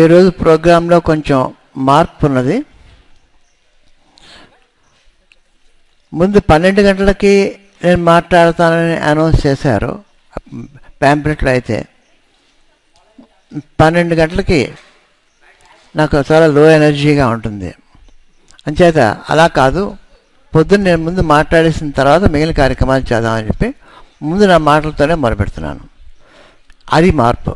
ఈరోజు ప్రోగ్రాంలో కొంచెం మార్పు ఉన్నది. ముందు 12 గంటలకి నేను మాట్లాడతానని అనౌన్స్ చేశారు ప్యాంప్లెట్లో. అయితే 12 గంటలకి నాకు చాలా లో ఎనర్జీగా ఉంటుంది. అంచేత అలా కాదు, పొద్దున్న నేను ముందు మాట్లాడేసిన తర్వాత మిగిలిన కార్యక్రమాలు చేద్దామని చెప్పి ముందు నా మాటలతోనే మొదలుపెడుతున్నాను. అది మార్పు.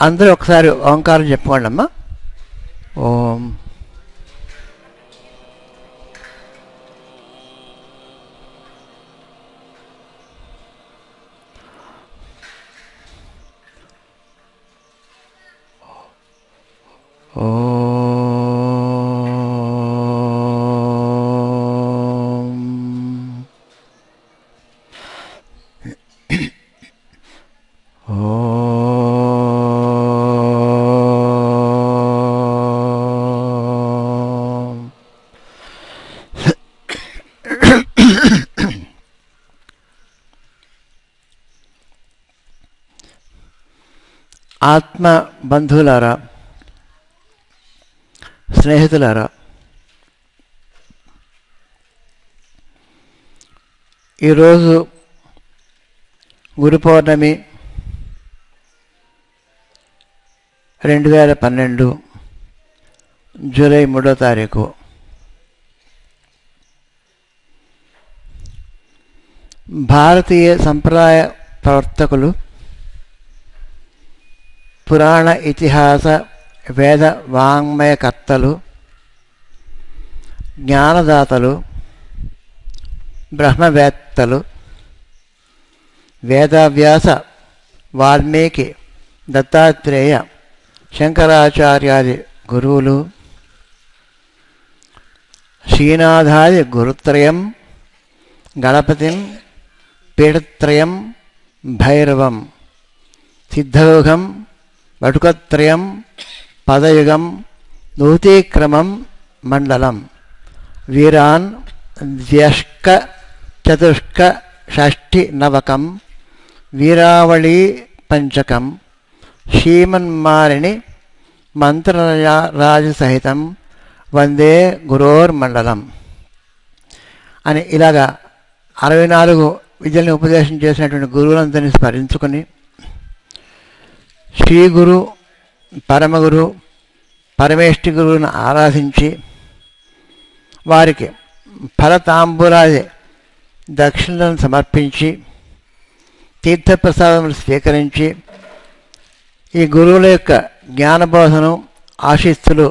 అందరూ ఒకసారి ఓంకారం చెప్పుకోండి అమ్మా. ఓం. ఆత్మ బంధువులారా, స్నేహితులారా, ఈరోజు గురు పౌర్ణమి 2012 జూలై 3వ తారీఖు. భారతీయ సంప్రదాయ ప్రవర్తకులు, పురాణ ఇతిహాస వేద వాంగ్మయకర్తలు, జ్ఞానదాతలు, బ్రహ్మవేత్తలు, వేదవ్యాస, వాల్మీకి, దత్తాత్రేయ, శంకరాచార్యాది గురువులు, శ్రీనాథాది గురుత్రయం, గణపతిం, పీఠత్రయం, భైరవం, సిద్ధయోగం, వటుకత్రయం, పదయుగం, నూతీక్రమం, మండలం, వీరాన్, ద్వ్యష్క, చతుష్క, షష్ఠి నవకం, వీరావళీ పంచకం, శ్రీమన్మారిణి మంత్రరాజసహితం వందే గురోర్మండలం అని ఇలాగా 64 విద్యల్ని ఉపదేశం చేసినటువంటి గురువులందరినీ స్మరించుకొని, శ్రీ గురు, పరమగురు, పరమేష్ఠి గురువును ఆరాధించి వారికి ఫలతాంబూలాది దక్షిణలను సమర్పించి తీర్థప్రసాదములు స్వీకరించి ఈ గురువుల యొక్క జ్ఞానబోధను, ఆశీస్సులు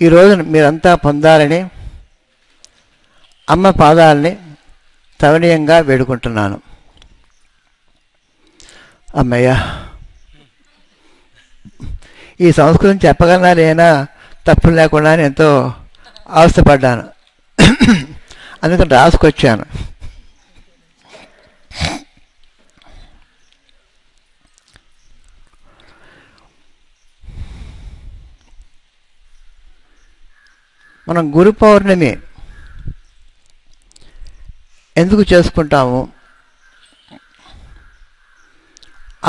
ఈరోజు మీరంతా పొందాలని అమ్మ పాదాలని తవనీయంగా వేడుకుంటున్నాను. అమ్మయ్య, ఈ సంస్కృతం చెప్పగలనా లేనా తప్పులు లేకుండా ఎంతో అవస్థపడ్డాను. అందుకని రాసుకొచ్చాను. మనం గురు పౌర్ణమి ఎందుకు చేసుకుంటాము,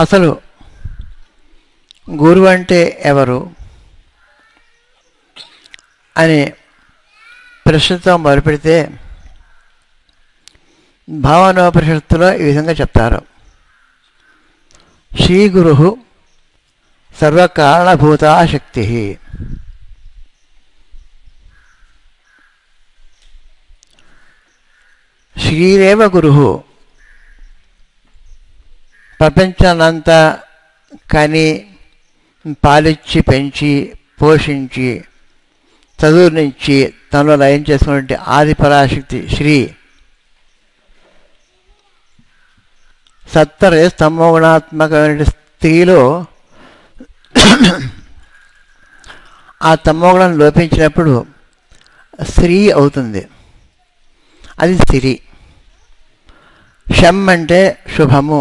అసలు గురువు అంటే ఎవరు అని ప్రశ్నతో మొదలుపెడితే భావనోపనిషత్తులో ఈ విధంగా చెప్తారు. శ్రీ గురు సర్వకారణభూతా శక్తి, శ్రీరేవ గురు, ప్రపంచాన్నంతా కని పాలిచ్చి పెంచి పోషించి చదువు నుంచి తనలో లయం చేసుకున్నటువంటి ఆదిపరాశక్తి శ్రీ. సత్తరే తమోగుణాత్మకమైన స్త్రీలో ఆ తమోగుణం లోపించినప్పుడు స్త్రీ అవుతుంది, అది స్త్రీ. శం అంటే శుభము,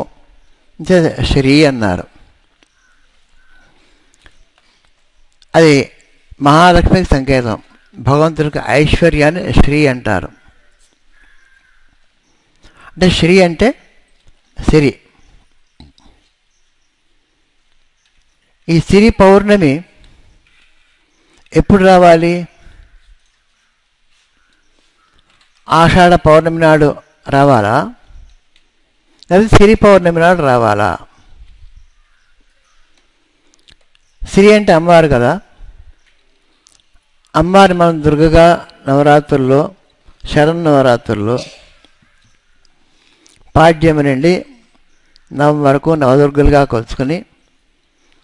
అంటే శ్రీ అన్నారు. అది మహాలక్ష్మికి సంకేతం. భగవంతుడికి ఐశ్వర్యాన్ని శ్రీ అంటారు. అంటే శ్రీ అంటే సిరి. ఈ సిరి పౌర్ణమి ఎప్పుడు రావాలి? ఆషాఢ పౌర్ణమి నాడు రావాలా, లేదా సిరి పౌర్ణమి నాడు రావాలా? సిరి అంటే అమ్మవారు కదా. అమ్మవారి మనం దుర్గగా నవరాత్రుల్లో, శరన్నవరాత్రుల్లో పాడ్యమి నుండి నవం వరకు నవదుర్గలుగా కొలుచుకొని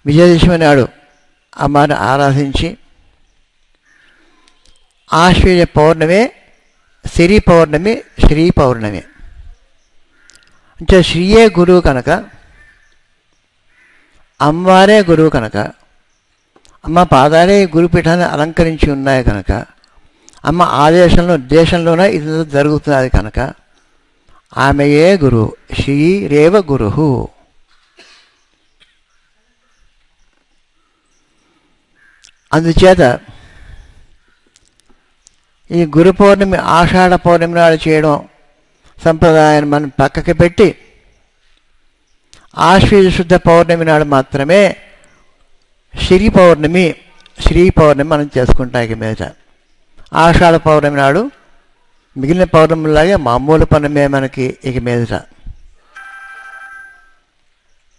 విజయదశమి నాడు అమ్మవారిని ఆరాధించి ఆశ్వయుజ పౌర్ణమే సిరి పౌర్ణమి, శ్రీ పౌర్ణమి. అంటే శ్రీయే గురువు కనుక, అమ్మవారే గురువు కనుక, అమ్మ పాదాలే గురుపీఠాన్ని అలంకరించి ఉన్నాయి కనుక, అమ్మ ఆదేశంలో దేశంలోనే ఇది జరుగుతున్నది కనుక ఆమెయే గురువు. శ్రీరేవ గురువు. అందుచేత ఈ గురు పౌర్ణమి ఆషాఢ పౌర్ణమి నాడు చేయడం సంప్రదాయాన్ని మనం పక్కకి పెట్టి ఆశ్వీజ శుద్ధ పౌర్ణమి నాడు మాత్రమే శ్రీ పౌర్ణమి మనం చేసుకుంటాం. ఇక మీద ఆషాఢ పౌర్ణమి నాడు మిగిలిన పౌర్ణమిలాగే మామూలు పౌర్ణమే మనకి ఇక మీదట.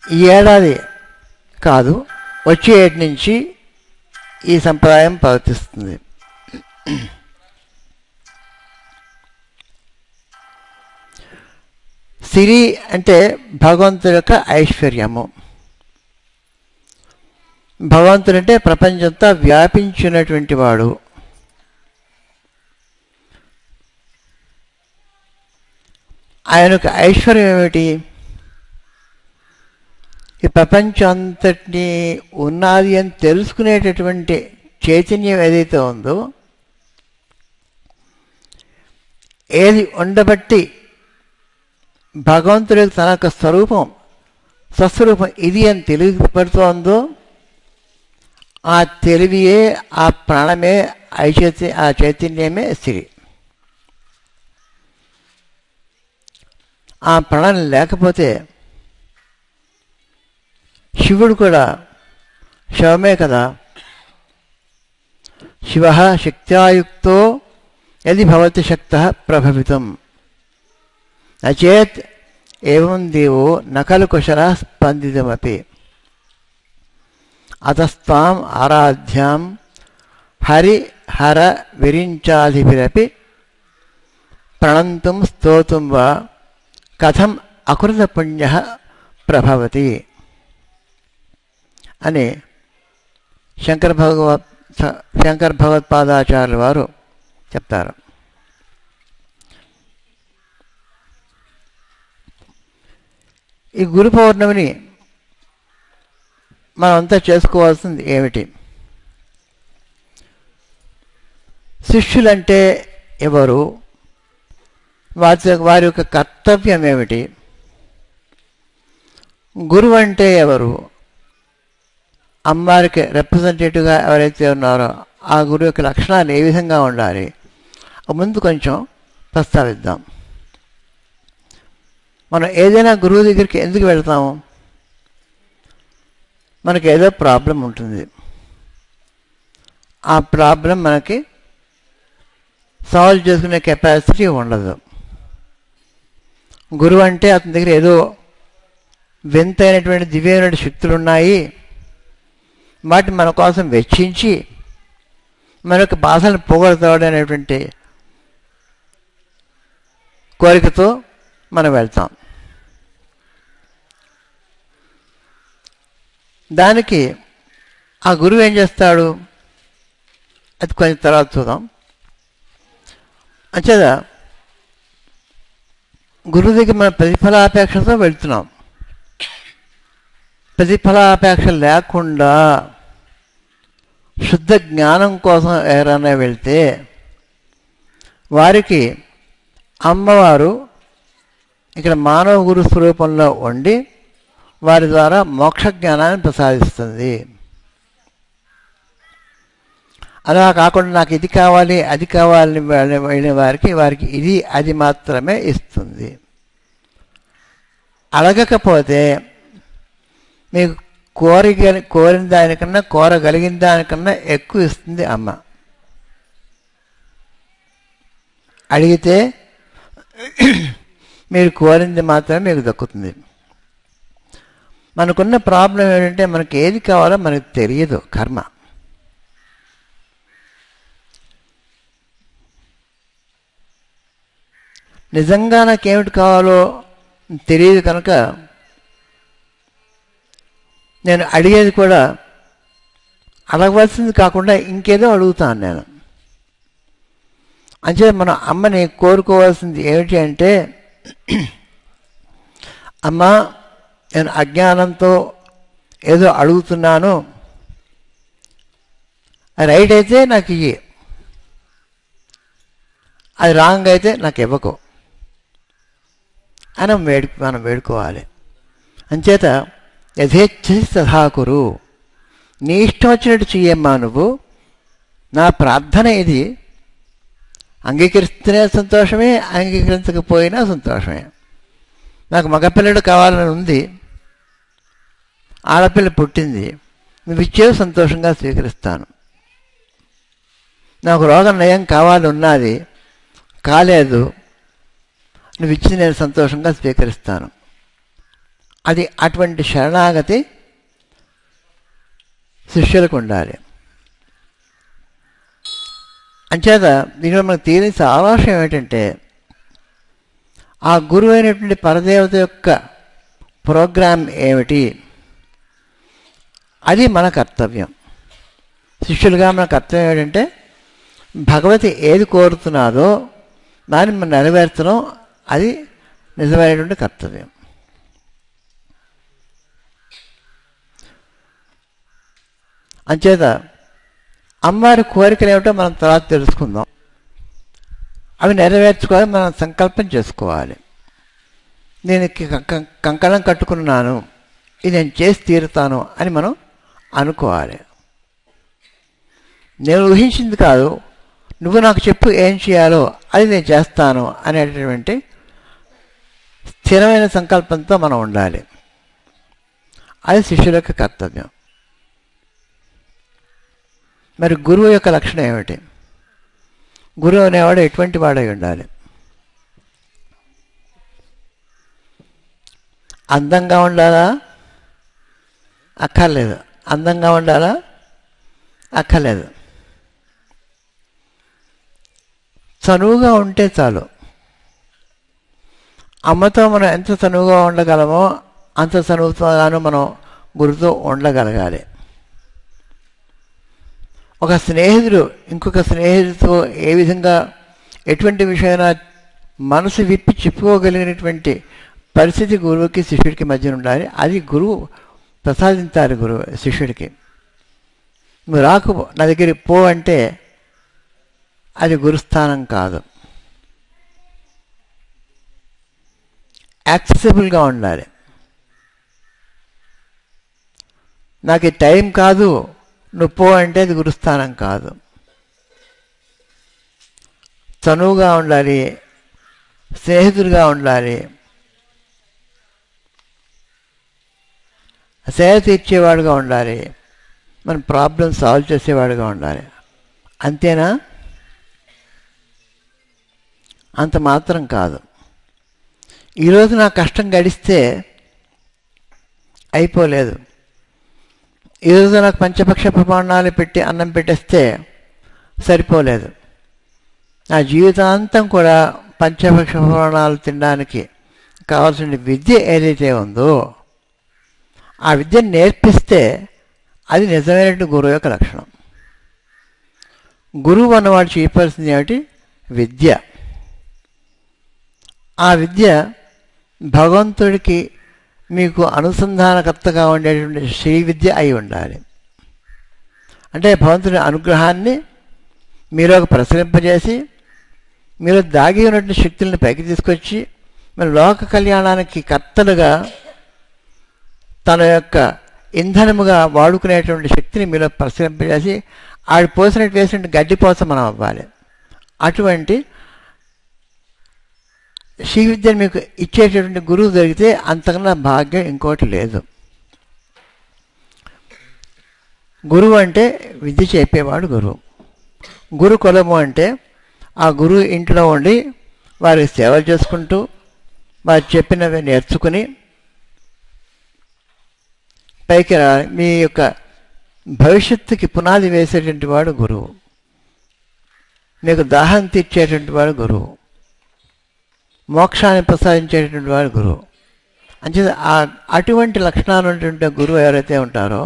ఈ ఏడాది కాదు, వచ్చే ఏటి నుంచి ఈ సంప్రదాయం ప్రవర్తిస్తుంది. సిరి అంటే భగవంతుడి యొక్క ఐశ్వర్యము. భగవంతుడు అంటే ప్రపంచంతో వ్యాపించినటువంటి వాడు. ఆయన యొక్క ఐశ్వర్యం ఏమిటి? ఈ ప్రపంచం అంతటినీ ఉన్నది అని తెలుసుకునేటటువంటి చైతన్యం ఏదైతే ఉందో, ఏది ఉండబట్టి భగవంతుడికి తన యొక్క స్వస్వరూపం ఇది అని తెలియపడుతోందో, ఆ తెలివియే, ఆ ప్రాణమే, ఆ చైతన్యమే శ్రీ. ఆ ప్రాణం లేకపోతే శివుడు కూడా శవమే కదా. శివ శక్త్యాయుక్తో యది భవతి శక్తః ప్రభవితం నచేత్ ఏవం దేవో నకలు కుశలః స్పందితమపి అతస్తాం ఆరాధ్యాం హరిహర విరించాదిభిరపి ప్రణంతుం స్తోతుం వా కథం అకృత పుణ్య ప్రభవతి అని శంకర భగవత్పాదాచార్యుల వారు చెప్తారు. ఈ గురు పౌర్ణమిని మనమంతా చేసుకోవాల్సింది ఏమిటి? శిష్యులంటే ఎవరు? వారి యొక్క కర్తవ్యం ఏమిటి? గురువు అంటే ఎవరు? అమ్మవారికి రిప్రజెంటేటివ్గా ఎవరైతే ఉన్నారో ఆ గురువు యొక్క లక్షణాలు ఏ విధంగా ఉండాలి? ముందు కొంచెం ప్రస్తావిద్దాం. మనం ఏదైనా గురువు దగ్గరికి ఎందుకు వెళ్తాము? మనకి ఏదో ప్రాబ్లం ఉంటుంది. ఆ ప్రాబ్లం మనకి సాల్వ్ చేసుకునే కెపాసిటీ ఉండదు. గురువు అంటే అతని దగ్గర ఏదో వింతైనటువంటి దివ్యమైన శక్తులు ఉన్నాయి, వాటిని మన కోసం వెచ్చించి మన యొక్క బాధలను పోగొడతాడు అనేటువంటి కోరికతో మనం వెళ్తాం. దానికి ఆ గురువు ఏం చేస్తాడు? అది కొంచెం తర్వాత చూద్దాం. అంచేత గురువు దగ్గర మన ప్రతిఫలాపేక్షతో వెళ్తున్నాం. ప్రతిఫలాపేక్ష లేకుండా శుద్ధ జ్ఞానం కోసం ఎవరైనా వెళ్తే వారికి అమ్మవారు ఇక్కడ మానవ గురు స్వరూపంలో ఉండి వారి ద్వారా మోక్ష జ్ఞానాన్ని ప్రసాదిస్తుంది. అలా కాకుండా నాకు ఇది కావాలి అది కావాలని వెళ్ళిన వారికి ఇది అది మాత్రమే ఇస్తుంది. అడగకపోతే మీకు కోరిన దానికన్నా కోరగలిగిన దానికన్నా ఎక్కువ ఇస్తుంది అమ్మ. అడిగితే మీరు కోరింది మాత్రమే మీకు దక్కుతుంది. మనకున్న ప్రాబ్లం ఏంటంటే మనకి ఏది కావాలో మనకు తెలియదు. కర్మ. నిజంగా నాకేమిటి కావాలో తెలియదు కనుక నేను అడిగేది కూడా అడగవలసింది కాకుండా ఇంకేదో అడుగుతాను నేను. అంతే మన అమ్మని కోరుకోవాల్సింది ఏమిటి అంటే, అమ్మ నేను అజ్ఞానంతో ఏదో అడుగుతున్నాను, రైట్ అయితే నాకు ఇయ్యి, అది రాంగ్ అయితే నాకు ఇవ్వకు అని మనం వేడుకోవాలి. అంచేత యథేచ్ఛసి తథాకురు, నీ ఇష్టం వచ్చినట్టు చెయ్యమ్మా, నువ్వు నా ప్రార్థన ఇది, అంగీకరిస్తేనే సంతోషమే, అంగీకరించకపోయినా సంతోషమే. నాకు మగపిల్లడు కావాలని ఉంది, ఆడపిల్ల పుట్టింది, నువ్వు ఇచ్చేవి సంతోషంగా స్వీకరిస్తాను. నాకు రోగం నయం కావాలి ఉన్నది, కాలేదు, నువ్వు ఇచ్చి నేను సంతోషంగా స్వీకరిస్తాను. అది అటువంటి శరణాగతి శిష్యులకు ఉండాలి. అంచేత దీనిలో మనకు తెలియని సారాంశం ఏమిటంటే, ఆ గురువు అయినటువంటి పరదేవత యొక్క ప్రోగ్రాం ఏమిటి, అది మన కర్తవ్యం. శిష్యులుగా మన కర్తవ్యం ఏమిటంటే, భగవతి ఏది కోరుతున్నారో దాన్ని మనం నెరవేర్చడం, అది నిజమైనటువంటి కర్తవ్యం. అంచేత అమ్మవారి కోరికలు ఏమిటో మనం తర్వాత తెలుసుకుందాం. అవి నెరవేర్చుకోవాలి, మనం సంకల్పం చేసుకోవాలి. నేను కంకణం కట్టుకున్నాను, ఇది నేను చేసి తీరుతాను అని మనం అనుకోవాలి. నేను ఊహించింది కాదు, నువ్వు నాకు చెప్పు ఏం చేయాలో అది నేను చేస్తాను అనేటటువంటి స్థిరమైన సంకల్పంతో మనం ఉండాలి. అది శిష్యుల యొక్క కర్తవ్యం. మరి గురువు యొక్క లక్షణం ఏమిటి? గురువు అనేవాడు ఎటువంటి వాడై ఉండాలి? అందంగా ఉండాలా? అక్కర్లేదు. అందంగా ఉండాలా? అక్కర్లేదు. చనువుగా ఉంటే చాలు. అమ్మతో మనం ఎంత చనువుగా ఉండగలమో అంత చనువుతోగాను మనం గురుతో ఉండగలగాలి. ఒక స్నేహితుడు ఇంకొక స్నేహితుడితో ఏ విధంగా ఎటువంటి విషయమైనా మనసు విప్పి చెప్పుకోగలిగినటువంటి పరిస్థితి గురువుకి శిష్యుడికి మధ్య ఉండాలి. అది గురువు ప్రసాదించాలి గురువు శిష్యుడికి. నువ్వు రాకు, నా దగ్గరికి పో అంటే అది గురుస్థానం కాదు. యాక్సెసిబుల్గా ఉండాలి. నాకు ఈ టైం కాదు, నువ్వు పో అంటే అది గురుస్థానం కాదు. చనువుగా ఉండాలి, స్నేహితుడిగా ఉండాలి, సేవ తీర్చేవాడుగా ఉండాలి, మన ప్రాబ్లం సాల్వ్ చేసేవాడుగా ఉండాలి. అంతేనా? అంత మాత్రం కాదు. ఈరోజు నా కష్టం గడిస్తే అయిపోలేదు. ఈరోజు నాకు పంచపక్ష ప్రమాణాలు పెట్టి అన్నం పెట్టేస్తే సరిపోలేదు. నా జీవితాంతం కూడా పంచపక్ష ప్రమాణాలు తినడానికి కావాల్సిన విద్య ఏదైతే ఉందో ఆ విద్యను నేర్పిస్తే అది నిజమైనటువంటి గురువు యొక్క లక్షణం. గురువు అన్నవాడు చెప్పాల్సింది ఏమిటి? విద్య. ఆ విద్య భగవంతుడికి మీకు అనుసంధానకర్తగా ఉండేటువంటి శ్రీ విద్య అయి ఉండాలి. అంటే భగవంతుడి అనుగ్రహాన్ని మీరు ప్రసరింపజేసి మీరు దాగి ఉన్నటువంటి శక్తులను పైకి తీసుకొచ్చి మీరు లోక కళ్యాణానికి కర్తలుగా తన యొక్క ఇంధనముగా వాడుకునేటువంటి శక్తిని మీలో ప్రసరింపజేసి ఆడి పోసినట్టు వేసినట్టు గడ్డిపోస మనం అవ్వాలి. అటువంటి శ్రీ విద్యను మీకు ఇచ్చేటటువంటి గురువు దొరికితే అంతకన్నా భాగ్యం ఇంకోటి లేదు. గురువు అంటే విద్య చెప్పేవాడు గురువు. గురుకులము అంటే ఆ గురువు ఇంట్లో ఉండి వారికి సేవలు చేసుకుంటూ వారు చెప్పినవి నేర్చుకుని పైకి మీ యొక్క భవిష్యత్తుకి పునాది వేసేటువంటి వాడు గురువు. మీకు దాహం తీర్చేటువంటి వాడు గురువు. మోక్షాన్ని ప్రసాదించేటువంటి వాడు గురువు. అంచేత అటువంటి లక్షణాలు ఉన్నటువంటి గురువు ఎవరైతే ఉంటారో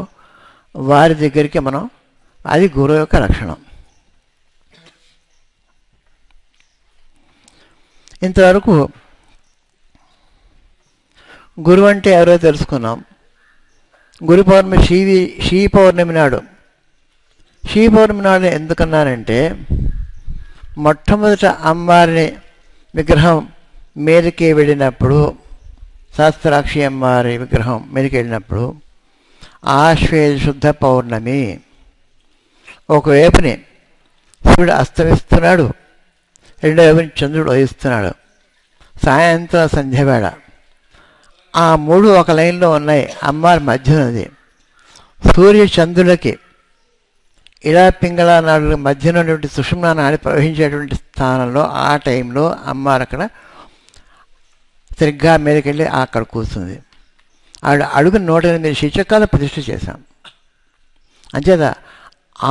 వారి దగ్గరికి మనం, అది గురువు యొక్క లక్షణం. ఇంతవరకు గురువు అంటే ఎవరో తెలుసుకున్నాం. గురు పౌర్ణమి శ్రీ పౌర్ణమి నాడు. శ్రీ పౌర్ణమి నాడు ఎందుకన్నానంటే మొట్టమొదట అమ్మవారిని విగ్రహం మీదకి వెళ్ళినప్పుడు, శాస్త్రాక్షి అమ్మవారి విగ్రహం మీదకి వెళ్ళినప్పుడు ఆశ్వేజ శుద్ధ పౌర్ణమి. ఒకవైపుని సూర్యుడు అస్తమిస్తున్నాడు, రెండో వైపుని చంద్రుడు ఉదయిస్తున్నాడు. సాయంత్రం సంధ్యవేళ. ఆ మూడు ఒక లైన్లో ఉన్నాయి. అమ్మవారి మధ్యనది. సూర్య చంద్రులకి ఇలా పింగళ నాడుల మధ్యన ఉన్నటువంటి సుషుమ్నా నాడి ప్రవహించేటువంటి స్థానంలో ఆ టైంలో అమ్మవారు అక్కడ సరిగ్గా మీదకెళ్ళి అక్కడ కూర్చుంది. ఆవిడ అడుగు 108 శిచకాల ప్రతిష్ఠ చేశాం. అంచేత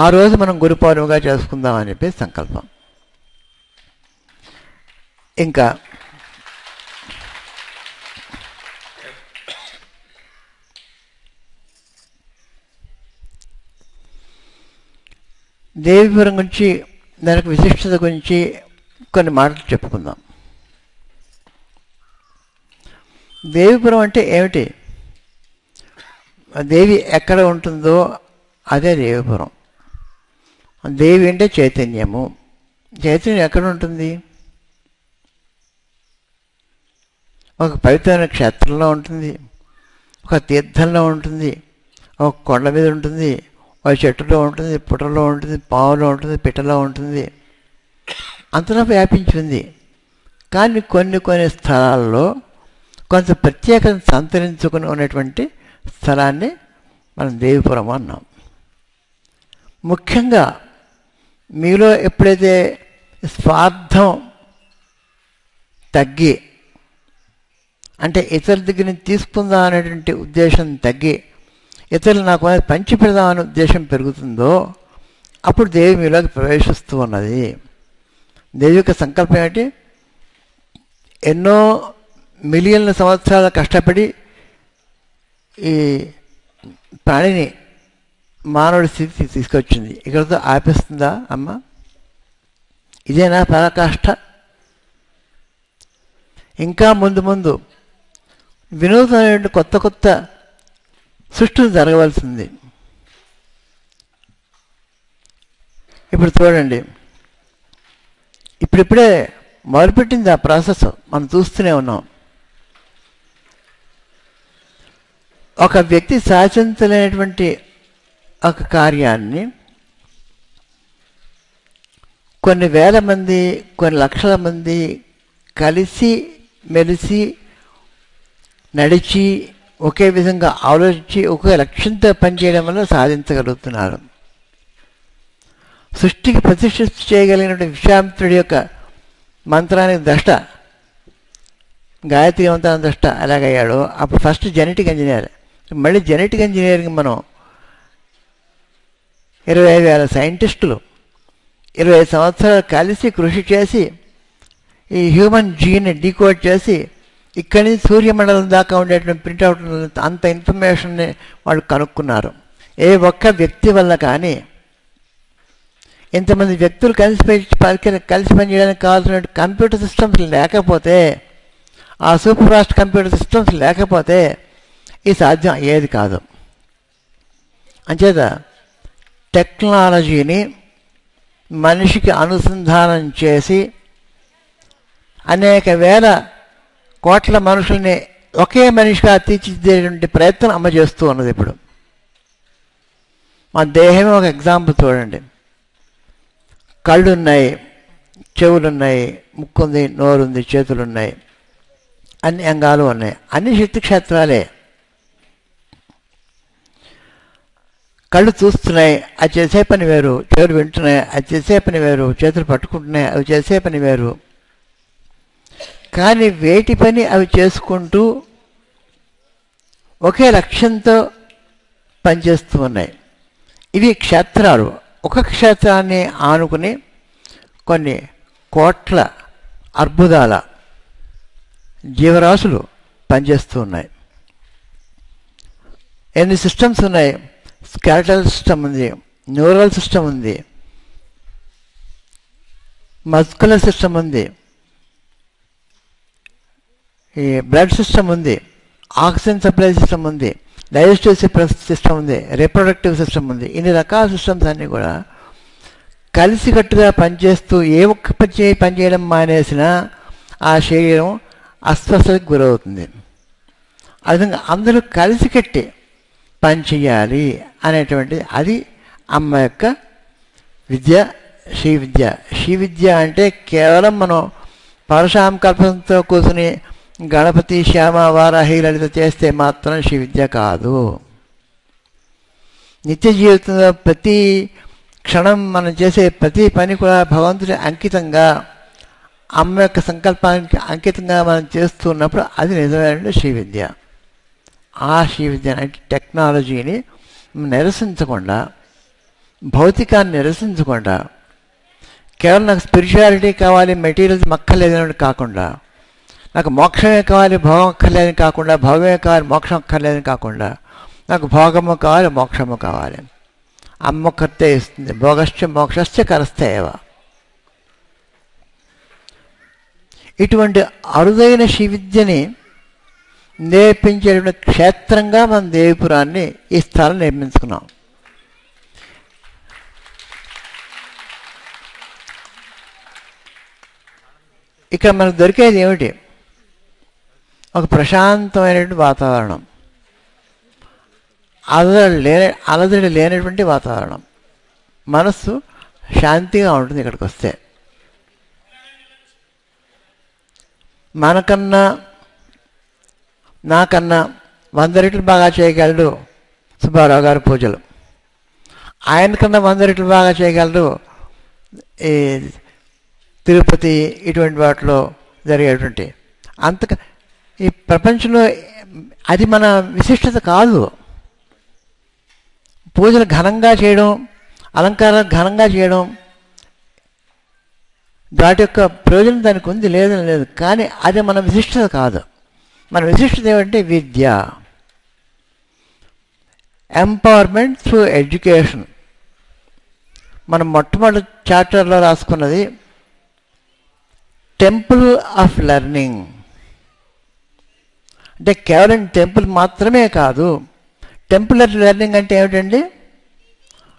ఆ రోజు మనం గురు పౌర్ణమిగా చేసుకుందామని చెప్పి సంకల్పం. ఇంకా దేవీపురం గురించి, దానికి విశిష్టత గురించి కొన్ని మాటలు చెప్పుకుందాం. దేవీపురం అంటే ఏమిటి? దేవి ఎక్కడ ఉంటుందో అదే దేవీపురం. దేవి అంటే చైతన్యము. చైతన్యం ఎక్కడ ఉంటుంది? ఒక పవిత్రమైన క్షేత్రంలో ఉంటుంది, ఒక తీర్థంలో ఉంటుంది, ఒక కొండ మీద ఉంటుంది, ఒక చెట్టులో ఉంటుంది, పుట్టలో ఉంటుంది, పావులో ఉంటుంది, పిట్టలో ఉంటుంది. అంతలో వ్యాపించింది. కానీ కొన్ని స్థలాల్లో కొంత ప్రత్యేకత సంతరించుకుని ఉన్నటువంటి స్థలాన్ని మనం దేవీపురం అన్నాం. ముఖ్యంగా మీలో ఎప్పుడైతే స్వార్థం తగ్గి, అంటే ఇతరుల దగ్గర నుంచి తీసుకుందాం అనేటువంటి ఉద్దేశం తగ్గి ఇతరులు నాకు పంచి పెడదామనే ఉద్దేశం పెరుగుతుందో అప్పుడు దేవి మీలోకి ప్రవేశిస్తూ ఉన్నది. దేవి యొక్క సంకల్పం ఏంటి? ఎన్నో మిలియన్ల సంవత్సరాల కష్టపడి ఈ ప్రాణిని మానవుడి స్థితికి తీసుకొచ్చింది. ఇక్కడితో ఆపేస్తుందా అమ్మ? ఇదేనా పరాకాష్ఠ? ఇంకా ముందు వినూతమైన కొత్త సృష్టిని జరగవలసింది. ఇప్పుడు చూడండి, ఇప్పుడిప్పుడే మొదలుపెట్టింది ఆ ప్రాసెస్. మనం చూస్తూనే ఉన్నాం. ఒక వ్యక్తి సాధించలేనటువంటి ఒక కార్యాన్ని కొన్ని వేల మంది, కొన్ని లక్షల మంది కలిసి మెలిసి నడిచి ఒకే విధంగా ఆలోచించి ఒకే లక్ష్యంతో పనిచేయడం వల్ల సాధించగలుగుతున్నారు. సృష్టికి ప్రతిష్ఠ చేయగలిగినటువంటి విశ్వామిత్రుడి యొక్క మంత్రానికి ద్రష్ట, గాయత్రి మంత్రానికి ద్రష్ట ఎలాగయ్యాడో అప్పుడు ఫస్ట్ జెనెటిక్ ఇంజనీర్. మళ్ళీ జెనెటిక్ ఇంజనీరింగ్ మనం 25,000 సైంటిస్టులు 20 సంవత్సరాలు కలిసి కృషి చేసి ఈ హ్యూమన్ జీన్ని డీకోడ్ చేసి ఇక్కడి నుంచి సూర్యమండలం దాకా ఉండేటువంటి ప్రింట్అవుట్ అంత ఇన్ఫర్మేషన్ని వాళ్ళు కనుక్కున్నారు. ఏ ఒక్క వ్యక్తి వల్ల కానీ, ఇంతమంది వ్యక్తులు కలిసి పనిచేయడానికి కావాల్సిన కంప్యూటర్ సిస్టమ్స్ లేకపోతే, ఆ సూపర్ ఫాస్ట్ కంప్యూటర్ సిస్టమ్స్ లేకపోతే ఇది సాధ్యం అయ్యేది కాదు. అంచేత టెక్నాలజీని మనిషికి అనుసంధానం చేసి అనేక వేల కోట్ల మనుషుల్ని ఒకే మనిషిగా తీర్చిదిద్దేటువంటి ప్రయత్నం అమ్మ చేస్తూ ఉన్నది. ఇప్పుడు మా దేహమే ఒక ఎగ్జాంపుల్ చూడండి. కళ్ళున్నాయి, చెవులున్నాయి, ముక్కుంది, నోరుంది, చేతులున్నాయి. అన్ని అంగాలు ఉన్నాయి, అన్ని శక్తి క్షేత్రాలే. కళ్ళు చూస్తున్నాయి, అది చేసే పని వేరు. చెవులు వింటున్నాయి, అది చేసే పని వేరు. చేతులు పట్టుకుంటున్నాయి, అవి చేసే పని వేరు. కానీ వేటి పని అవి చేసుకుంటూ ఒకే లక్ష్యంతో పనిచేస్తూ ఉన్నాయి. ఇవి క్షేత్రాలు. ఒక క్షేత్రాన్ని ఆనుకుని కొన్ని కోట్ల అర్బుదాల జీవరాశులు పనిచేస్తూ ఉన్నాయి. ఎన్ని సిస్టమ్స్ ఉన్నాయి? స్కెలటల్ సిస్టమ్ ఉంది, న్యూరల్ సిస్టమ్ ఉంది, మస్కులర్ సిస్టమ్ ఉంది, ఈ బ్లడ్ సిస్టమ్ ఉంది, ఆక్సిజన్ సప్లై సిస్టమ్ ఉంది, డైజెస్టివ్ సిస్టమ్ ఉంది, రిప్రొడక్టివ్ సిస్టమ్ ఉంది. ఇన్ని రకాల సిస్టమ్స్ అన్నీ కూడా కలిసికట్టుగా పనిచేస్తూ ఏ ఒక్క పని చేయడం మానేసినా ఆ శరీరం అస్వస్థతకు గురవుతుంది. ఆ విధంగా అందరూ కలిసికట్టి పని చేయాలి అనేటువంటిది అది అమ్మ యొక్క విద్య, శ్రీ విద్య. శ్రీ విద్య అంటే కేవలం మనం పరశురామ కల్పంతో కూర్చుని గణపతి, శ్యామ, వారాహి, లలిత చేస్తే మాత్రం శ్రీ విద్య కాదు. నిత్య జీవితంలో ప్రతి క్షణం మనం చేసే ప్రతి పని కూడా భగవంతుడి అంకితంగా, అమ్మ యొక్క సంకల్పానికి అంకితంగా మనం చేస్తున్నప్పుడు అది నిజమైన శ్రీ విద్య. ఆ శ్రీ విద్య అంటే టెక్నాలజీని నిరసించకుండా, భౌతికాన్ని నిరసించకుండా, కేవలం నాకు స్పిరిచువాలిటీ కావాలి, మెటీరియల్స్ అక్కర్లేదని కాకుండా, నాకు మోక్షమే కావాలి, భోగం అక్కర్లేదని కాకుండా, భోగమే కావాలి, మోక్షం అక్కర్లేదని కాకుండా, నాకు భోగము కావాలి, మోక్షము కావాలి. అమ్మొక్కతే ఇస్తుంది. భోగశ్చ మోక్షశ్చ కరస్తేవ. ఇటువంటి అరుదైన శ్రీ విద్యని నేర్పించేటువంటి క్షేత్రంగా మనం దేవిపురాన్ని ఈ స్థలం నిర్మించుకున్నాం. ఇక్కడ మనకు దొరికేది ఏమిటి? ఒక ప్రశాంతమైనటువంటి వాతావరణం, అలజడి లేనటువంటి వాతావరణం. మనస్సు శాంతిగా ఉంటుంది ఇక్కడికి వస్తే. మనకన్నా నాకన్నా 100 రెట్లు బాగా చేయగలడు సుబ్బారావు గారి పూజలు. ఆయనకన్నా 100 రెట్లు బాగా చేయగలడు ఈ తిరుపతి ఇటువంటి వాటిలో జరిగేటువంటి. ఈ ప్రపంచంలో అది మన విశిష్టత కాదు. పూజలు ఘనంగా చేయడం, అలంకారాలు ఘనంగా చేయడం, వాటి యొక్క ప్రయోజనం దానికి ఉంది, లేదని లేదు. కానీ అది మన విశిష్టత కాదు. మన విశిష్టత ఏమంటే విద్య, ఎంపవర్మెంట్ త్రూ ఎడ్యుకేషన్. మనం మొట్టమొదటి చాప్టర్లో రాసుకున్నది టెంపుల్ ఆఫ్ లెర్నింగ్. అంటే కేవలం టెంపుల్ మాత్రమే కాదు. టెంపుల్ ఆఫ్ లెర్నింగ్ అంటే ఏమిటండి?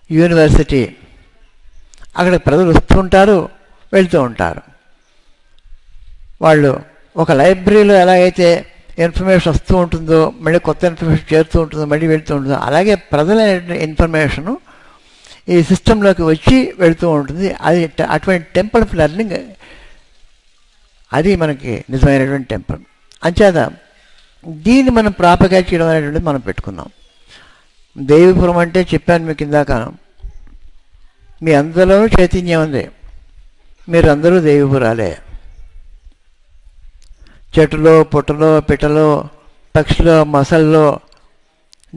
యూనివర్సిటీ. అక్కడ ప్రజలు వస్తూ ఉంటారు, వెళ్తూ ఉంటారు. వాళ్ళు ఒక లైబ్రరీలో ఎలాగైతే ఇన్ఫర్మేషన్ వస్తూ ఉంటుందో, మళ్ళీ కొత్త ఇన్ఫర్మేషన్ చేరుతూ ఉంటుందో, మళ్ళీ వెళ్తూ ఉంటుందో, అలాగే ప్రజలైన ఇన్ఫర్మేషను ఈ సిస్టంలోకి వచ్చి వెళుతూ ఉంటుంది. అది అటువంటి టెంపుల్ ఆఫ్ లెర్నింగ్, అది మనకి నిజమైనటువంటి టెంపుల్. అంచేత దీన్ని మనం ప్రాపగేట్ చేయడం అనేటువంటిది మనం పెట్టుకున్నాం. దేవిపురం అంటే చెప్పాను మీకు ఇందాక, మీ అందరిలోనూ చైతన్యం ఉంది, మీరు అందరూ దేవిపురాలే. చెట్టులో, పుట్టలో, పిట్టలో, పక్షిలో, మొసల్లో,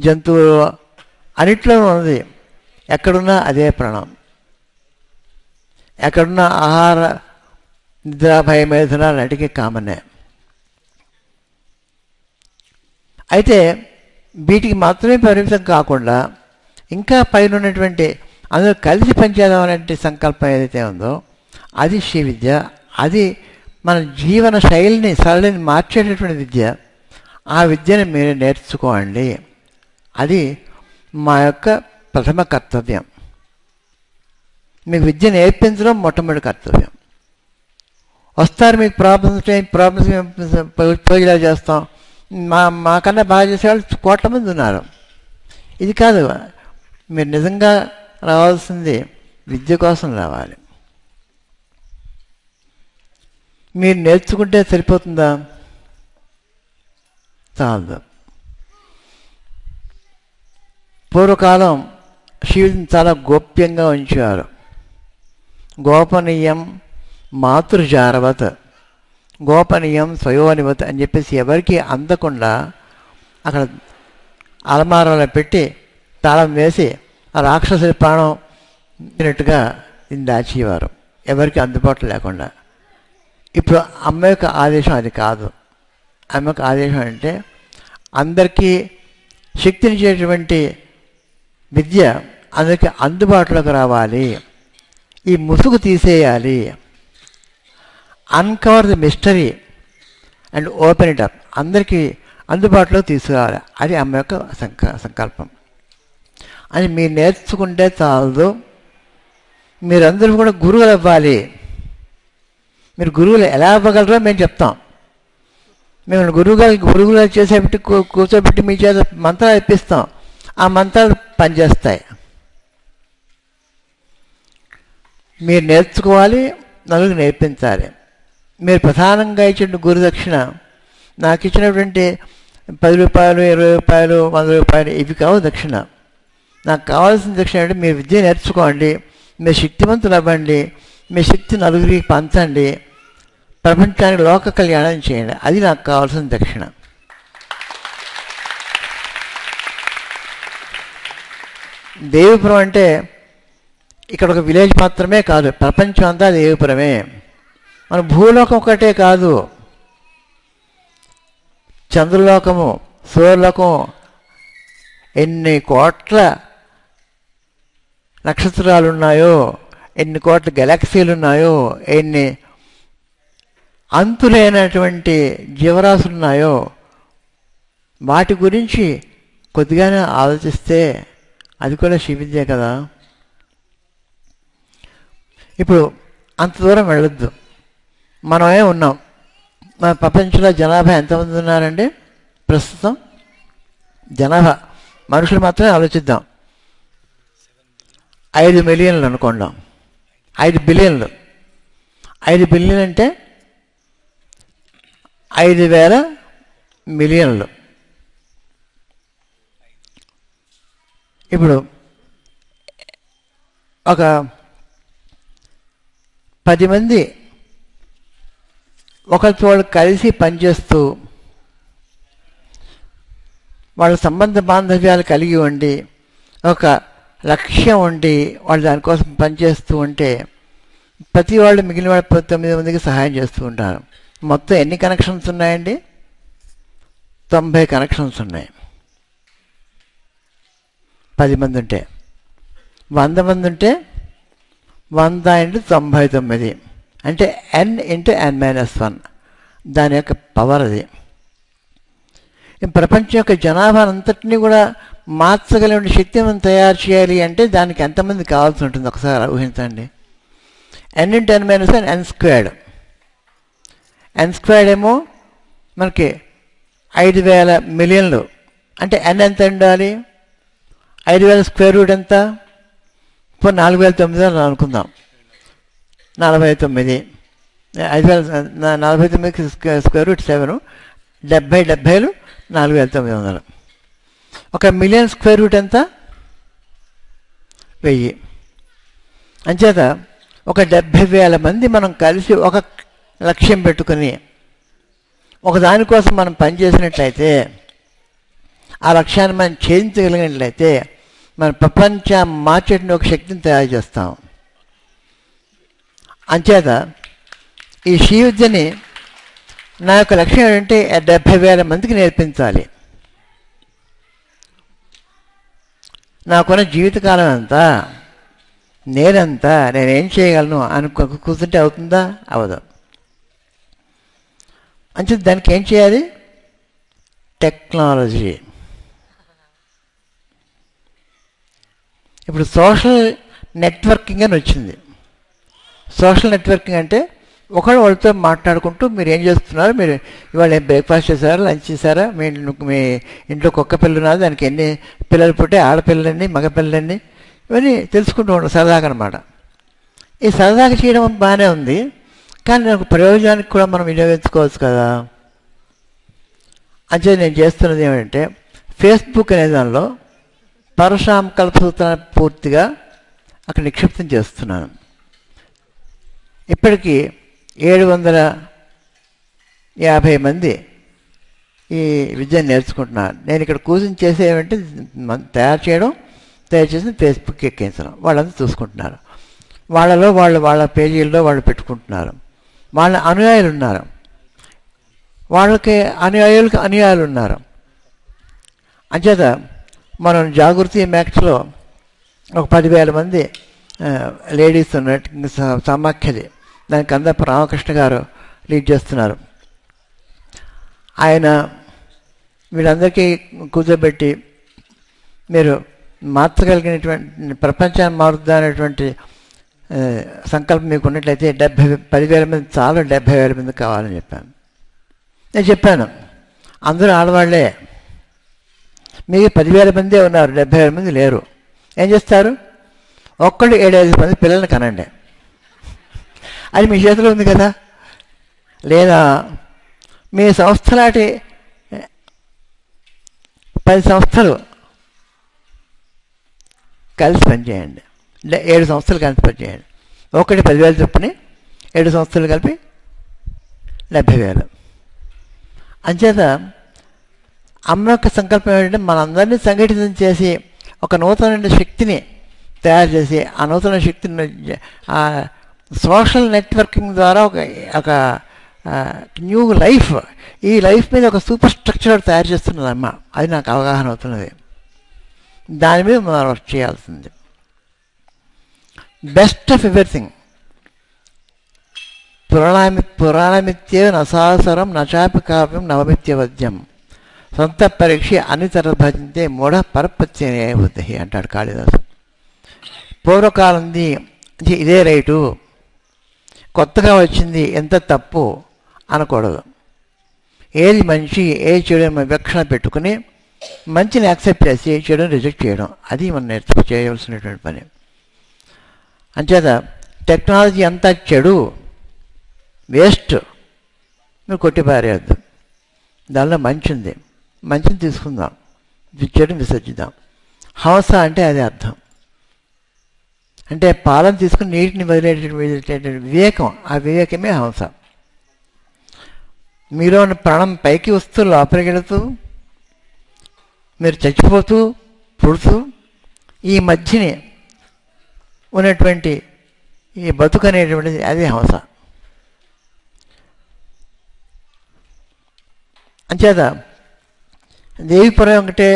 జంతువులు అన్నిట్లోనూ ఉంది. ఎక్కడున్నా అదే ప్రాణం. ఎక్కడున్నా ఆహార, నిద్ర, భయమేధనాలు అన్నిటికీ కామనే. అయితే వీటికి మాత్రమే పరిమితం కాకుండా ఇంకా పైన ఉన్నటువంటి అందరూ కలిసి పనిచేద్దాం అనే సంకల్పం ఏదైతే ఉందో అది శ్రీ విద్య. అది మన జీవన శైలిని, సరళిని మార్చేటటువంటి విద్య. ఆ విద్యను మీరు నేర్చుకోండి. అది మా యొక్క ప్రథమ కర్తవ్యం. మీకు విద్య నేర్పించడం మొట్టమొదటి కర్తవ్యం. వస్తారు మీకు ప్రాబ్లమ్స్ పూజలా చేస్తాం, మాకన్నా బాగా చేసేవాళ్ళు కోట్ల మంది ఉన్నారు. ఇది కాదు, మీరు నిజంగా రావాల్సింది విద్య కోసం రావాలి. మీరు నేర్చుకుంటే సరిపోతుందా? చాలదు. పూర్వకాలం శివుడిని చాలా గోప్యంగా ఉంచేవారు. గోపనీయం మాతృజారవత్, గోపనీయం స్వయోనివత్ అని చెప్పేసి ఎవరికి అందకుండా అక్కడ అలమారాలో పెట్టి తాళం వేసి ఆ రాక్షసుడి ప్రాణం తిన్నట్టుగా దీన్ని దాచేవారు, ఎవరికి అందుబాటులో లేకుండా. ఇప్పుడు అమ్మ యొక్క ఆదేశం అది కాదు. అమ్మ యొక్క ఆదేశం అంటే అందరికీ శక్తినిచ్చేటువంటి విద్య అందరికీ అందుబాటులోకి రావాలి, ఈ ముసుగు తీసేయాలి, uncover the mystery and open it up, అందరికీ అందుబాటులోకి తీసుకురావాలి. అది అమ్మ యొక్క సంకల్పం. అని మీరు నేర్చుకుంటే చాలదు, మీరందరూ కూడా గురువులు అవ్వాలి. మీరు గురువులు ఎలా అవ్వగలరో మేము చెప్తాం. మేము గురువుగా చేసేపెట్టి కూర్చోబెట్టి మీ చేత మంత్రాలు ఇప్పిస్తాం, ఆ మంత్రాలు పనిచేస్తాయి. మీరు నేర్చుకోవాలి, నలుగురు నేర్పించాలి. మీరు ప్రధానంగా ఇచ్చిన గురుదక్షిణ, నాకు ఇచ్చినటువంటి 10 రూపాయలు 20 రూపాయలు 100 రూపాయలు ఇవి కావు దక్షిణ. నాకు కావాల్సిన దక్షిణ అంటే మీరు విద్య నేర్చుకోండి, మీరు శక్తివంతులు అవ్వండి, మీ శక్తి నలుగురికి పంచండి, ప్రపంచానికి లోక కళ్యాణం చేయండి. అది నాకు కావాల్సిన దక్షిణ. దేవిపురం అంటే ఇక్కడ ఒక విలేజ్ మాత్రమే కాదు, ప్రపంచం అంతా దేవిపురమే. మన భూలోకం ఒకటే కాదు, చంద్రలోకము, సూర్యలోకం, ఎన్ని కోట్ల నక్షత్రాలు ఉన్నాయో, ఎన్ని కోట్ల గెలాక్సీలు ఉన్నాయో, ఎన్ని అంతులైనటువంటి జీవరాశులు ఉన్నాయో, వాటి గురించి కొద్దిగానే ఆలోచిస్తే అది కూడా శివిద్య కదా. ఇప్పుడు అంత దూరం వెళ్ళొద్దు. మనమే ఉన్నాం. మన ప్రపంచంలో జనాభా ఎంతమంది ఉన్నారండి ప్రస్తుతం? జనాభా మనుషులు మాత్రమే ఆలోచిద్దాం. 5 మిలియన్లు అనుకుందాం, 5 బిలియన్లు. 5 బిలియన్లు అంటే 5,000 మిలియన్లు. ఇప్పుడు ఒక 10 మంది ఒకరితో వాళ్ళు కలిసి పనిచేస్తూ వాళ్ళ సంబంధ బాంధవ్యాలు కలిగి ఉండి ఒక లక్ష్యం ఉండి వాళ్ళు దానికోసం పనిచేస్తూ ఉంటే ప్రతి వాళ్ళు మిగిలిన వాళ్ళు 9 మందికి సహాయం చేస్తూ ఉంటారు. మొత్తం ఎన్ని కనెక్షన్స్ ఉన్నాయండి? 90 కనెక్షన్స్ ఉన్నాయి. 10 మంది ఉంటే, 100 మంది ఉంటే 100 × 99 అంటే n × n-1. దాని యొక్క పవర్ అది. ప్రపంచం యొక్క జనాభా అంతటినీ కూడా మార్చగలిగిన శక్తిని మనం తయారు చేయాలి అంటే దానికి ఎంతమంది కావాల్సి ఉంటుంది ఒకసారి ఊహించండి. n × n-1 n². n² ఏమో మనకి 5,000 మిలియన్లు. అంటే n ఎంత ఉండాలి? 5,000 స్క్వేర్ రూట్ ఎంత? ఇప్పుడు 4,900 అనుకుందాం. 49, 5,049కి square root 7, 70 4,900. 1 million square root ఎంత? 1000. అంచేత ఒక 70,000 మంది మనం కలిసి ఒక లక్ష్యం పెట్టుకుని ఒక దానికోసం మనం పనిచేసినట్లయితే, ఆ లక్ష్యాన్ని మనం ఛేదించగలిగినట్లయితే మన ప్రపంచం మార్చేటువంటి ఒక శక్తిని తయారు చేస్తాం. అంచేత ఈ శ్రీ విద్యని నా యొక్క లక్ష్యం ఏంటంటే 70,000 మందికి నేర్పించాలి. నాకున్న జీవితకాలం అంతా నేనంతా నేనేం చేయగలను అని కూర్చుంటే అవుతుందా? అవదు. అంటే దానికి ఏం చేయాలి? టెక్నాలజీ. ఇప్పుడు సోషల్ నెట్వర్కింగ్ అని వచ్చింది. సోషల్ నెట్వర్కింగ్ అంటే ఒకళ్ళు వాళ్ళతో మాట్లాడుకుంటూ మీరు ఏం చేస్తున్నారు, మీరు ఇవాళ ఏం బ్రేక్ఫాస్ట్ చేశారా, లంచ్ చేశారా, మీ ఇంట్లో కుక్క పిల్ల ఉన్నది, దానికి ఎన్ని పిల్లలు పుట్టే, ఆడపిల్లలన్నీ మగపిల్లలన్నీ, ఇవన్నీ తెలుసుకుంటూ ఉంటాం సరదాగా అనమాట. ఈ సరదాగా చేయడం బాగానే ఉంది, కానీ నాకు ప్రయోజనానికి కూడా మనం వినియోగించుకోవచ్చు కదా. అంటే నేను చేస్తున్నది ఏమిటంటే ఫేస్బుక్ అనే దానిలో పరశురామ కల్పసూత్రాన్ని పూర్తిగా అక్కడ నిక్షిప్తం చేస్తున్నాను. ఇప్పటికీ 750 మంది ఈ విద్యను నేర్చుకుంటున్నారు. నేను ఇక్కడ కూర్చొని చేసే ఏమంటే తయారు చేసి ఫేస్బుక్ ఎక్కించడం, వాళ్ళంతా చూసుకుంటున్నారు. వాళ్ళలో వాళ్ళ పేజీల్లో వాళ్ళు పెట్టుకుంటున్నారు. వాళ్ళ అనుయాయులు ఉన్నారు, వాళ్ళకి అనుయాయులు ఉన్నారు. అంచేత మనం జాగృతి మ్యాక్స్లో ఒక 10,000 మంది లేడీస్ ఉన్నట్టు సమాఖ్యది, దానికి అందరూ రామకృష్ణ గారు లీడ్ చేస్తున్నారు. ఆయన వీళ్ళందరికీ కూర్చోబెట్టి మీరు మార్చగలిగినటువంటి ప్రపంచాన్ని మారుద్దా అనేటువంటి సంకల్పం మీకు ఉన్నట్లయితే 10,000 మంది చాలు, 70,000 మంది కావాలని చెప్పాను. నేను చెప్పాను అందరూ ఆడవాళ్లే, మీకు 10,000 మందే ఉన్నారు, 70,000 మంది లేరు. ఏం చేస్తారు? ఒక్కళ్ళు 7-5 మంది పిల్లల్ని కనండి, అది మీ చేతిలో ఉంది కదా. లేదా మీ సంస్థలాంటి 10 సంస్థలు కలిసి పనిచేయండి, 7 సంస్థలు కలిసి పనిచేయండి. ఒకటి 10,000 చొప్పుని 7 సంస్థలు కలిపి 70,000. అంచేత అమ్మ యొక్క సంకల్పం ఏంటంటే మనందరినీ సంఘటితం చేసి ఒక నూతన శక్తిని తయారు చేసి ఆ నూతన శక్తిని సోషల్ నెట్వర్కింగ్ ద్వారా ఒక న్యూ లైఫ్, ఈ లైఫ్ మీద ఒక సూపర్ స్ట్రక్చర్ తయారు చేస్తున్నది అమ్మ. అది నాకు అవగాహన అవుతున్నది. దాని మీద మనం వర్క్ చేయాల్సింది. బెస్ట్ ఆఫ్ ఎవ్రీథింగ్ పురాణమిత్యే నసాసరం నచాపి కావ్యం నవమిత్యవద్యం సొంత పరీక్ష అనితర భజించే మూఢ పరపత్యనే బుద్ధి అంటాడు కాళిదాసు. పూర్వకాలంది ఇదే రైటు, కొత్తగా వచ్చింది ఎంత తప్పు అనకూడదు. ఏది మంచి ఏది చెడు వివక్షణ పెట్టుకుని మంచిని యాక్సెప్ట్ చేసి చెడుని రిజెక్ట్ చేయడం, అది మనం చేయవలసినటువంటి పని. అంచేత టెక్నాలజీ అంతా చెడు, వేస్ట్, మీరు కొట్టిపారేయద్దు. దానిలో మంచి ఉంది, మంచిని తీసుకుందాం, చెడుని విసర్జిద్దాం. హంస అంటే అది అర్థం. అంటే పాలను తీసుకుని నీటిని వదిలేటటువంటి వివేకం, ఆ వివేకమే హంస. మీలో ఉన్న ప్రాణం పైకి వస్తూ లోపలికి వెళుతూ మీరు చచ్చిపోతూ పుడుతూ ఈ మధ్యని ఉన్నటువంటి ఈ బతుకు అనేటువంటిది అదే హంస. అంచేత దేవిపురం ఒకటే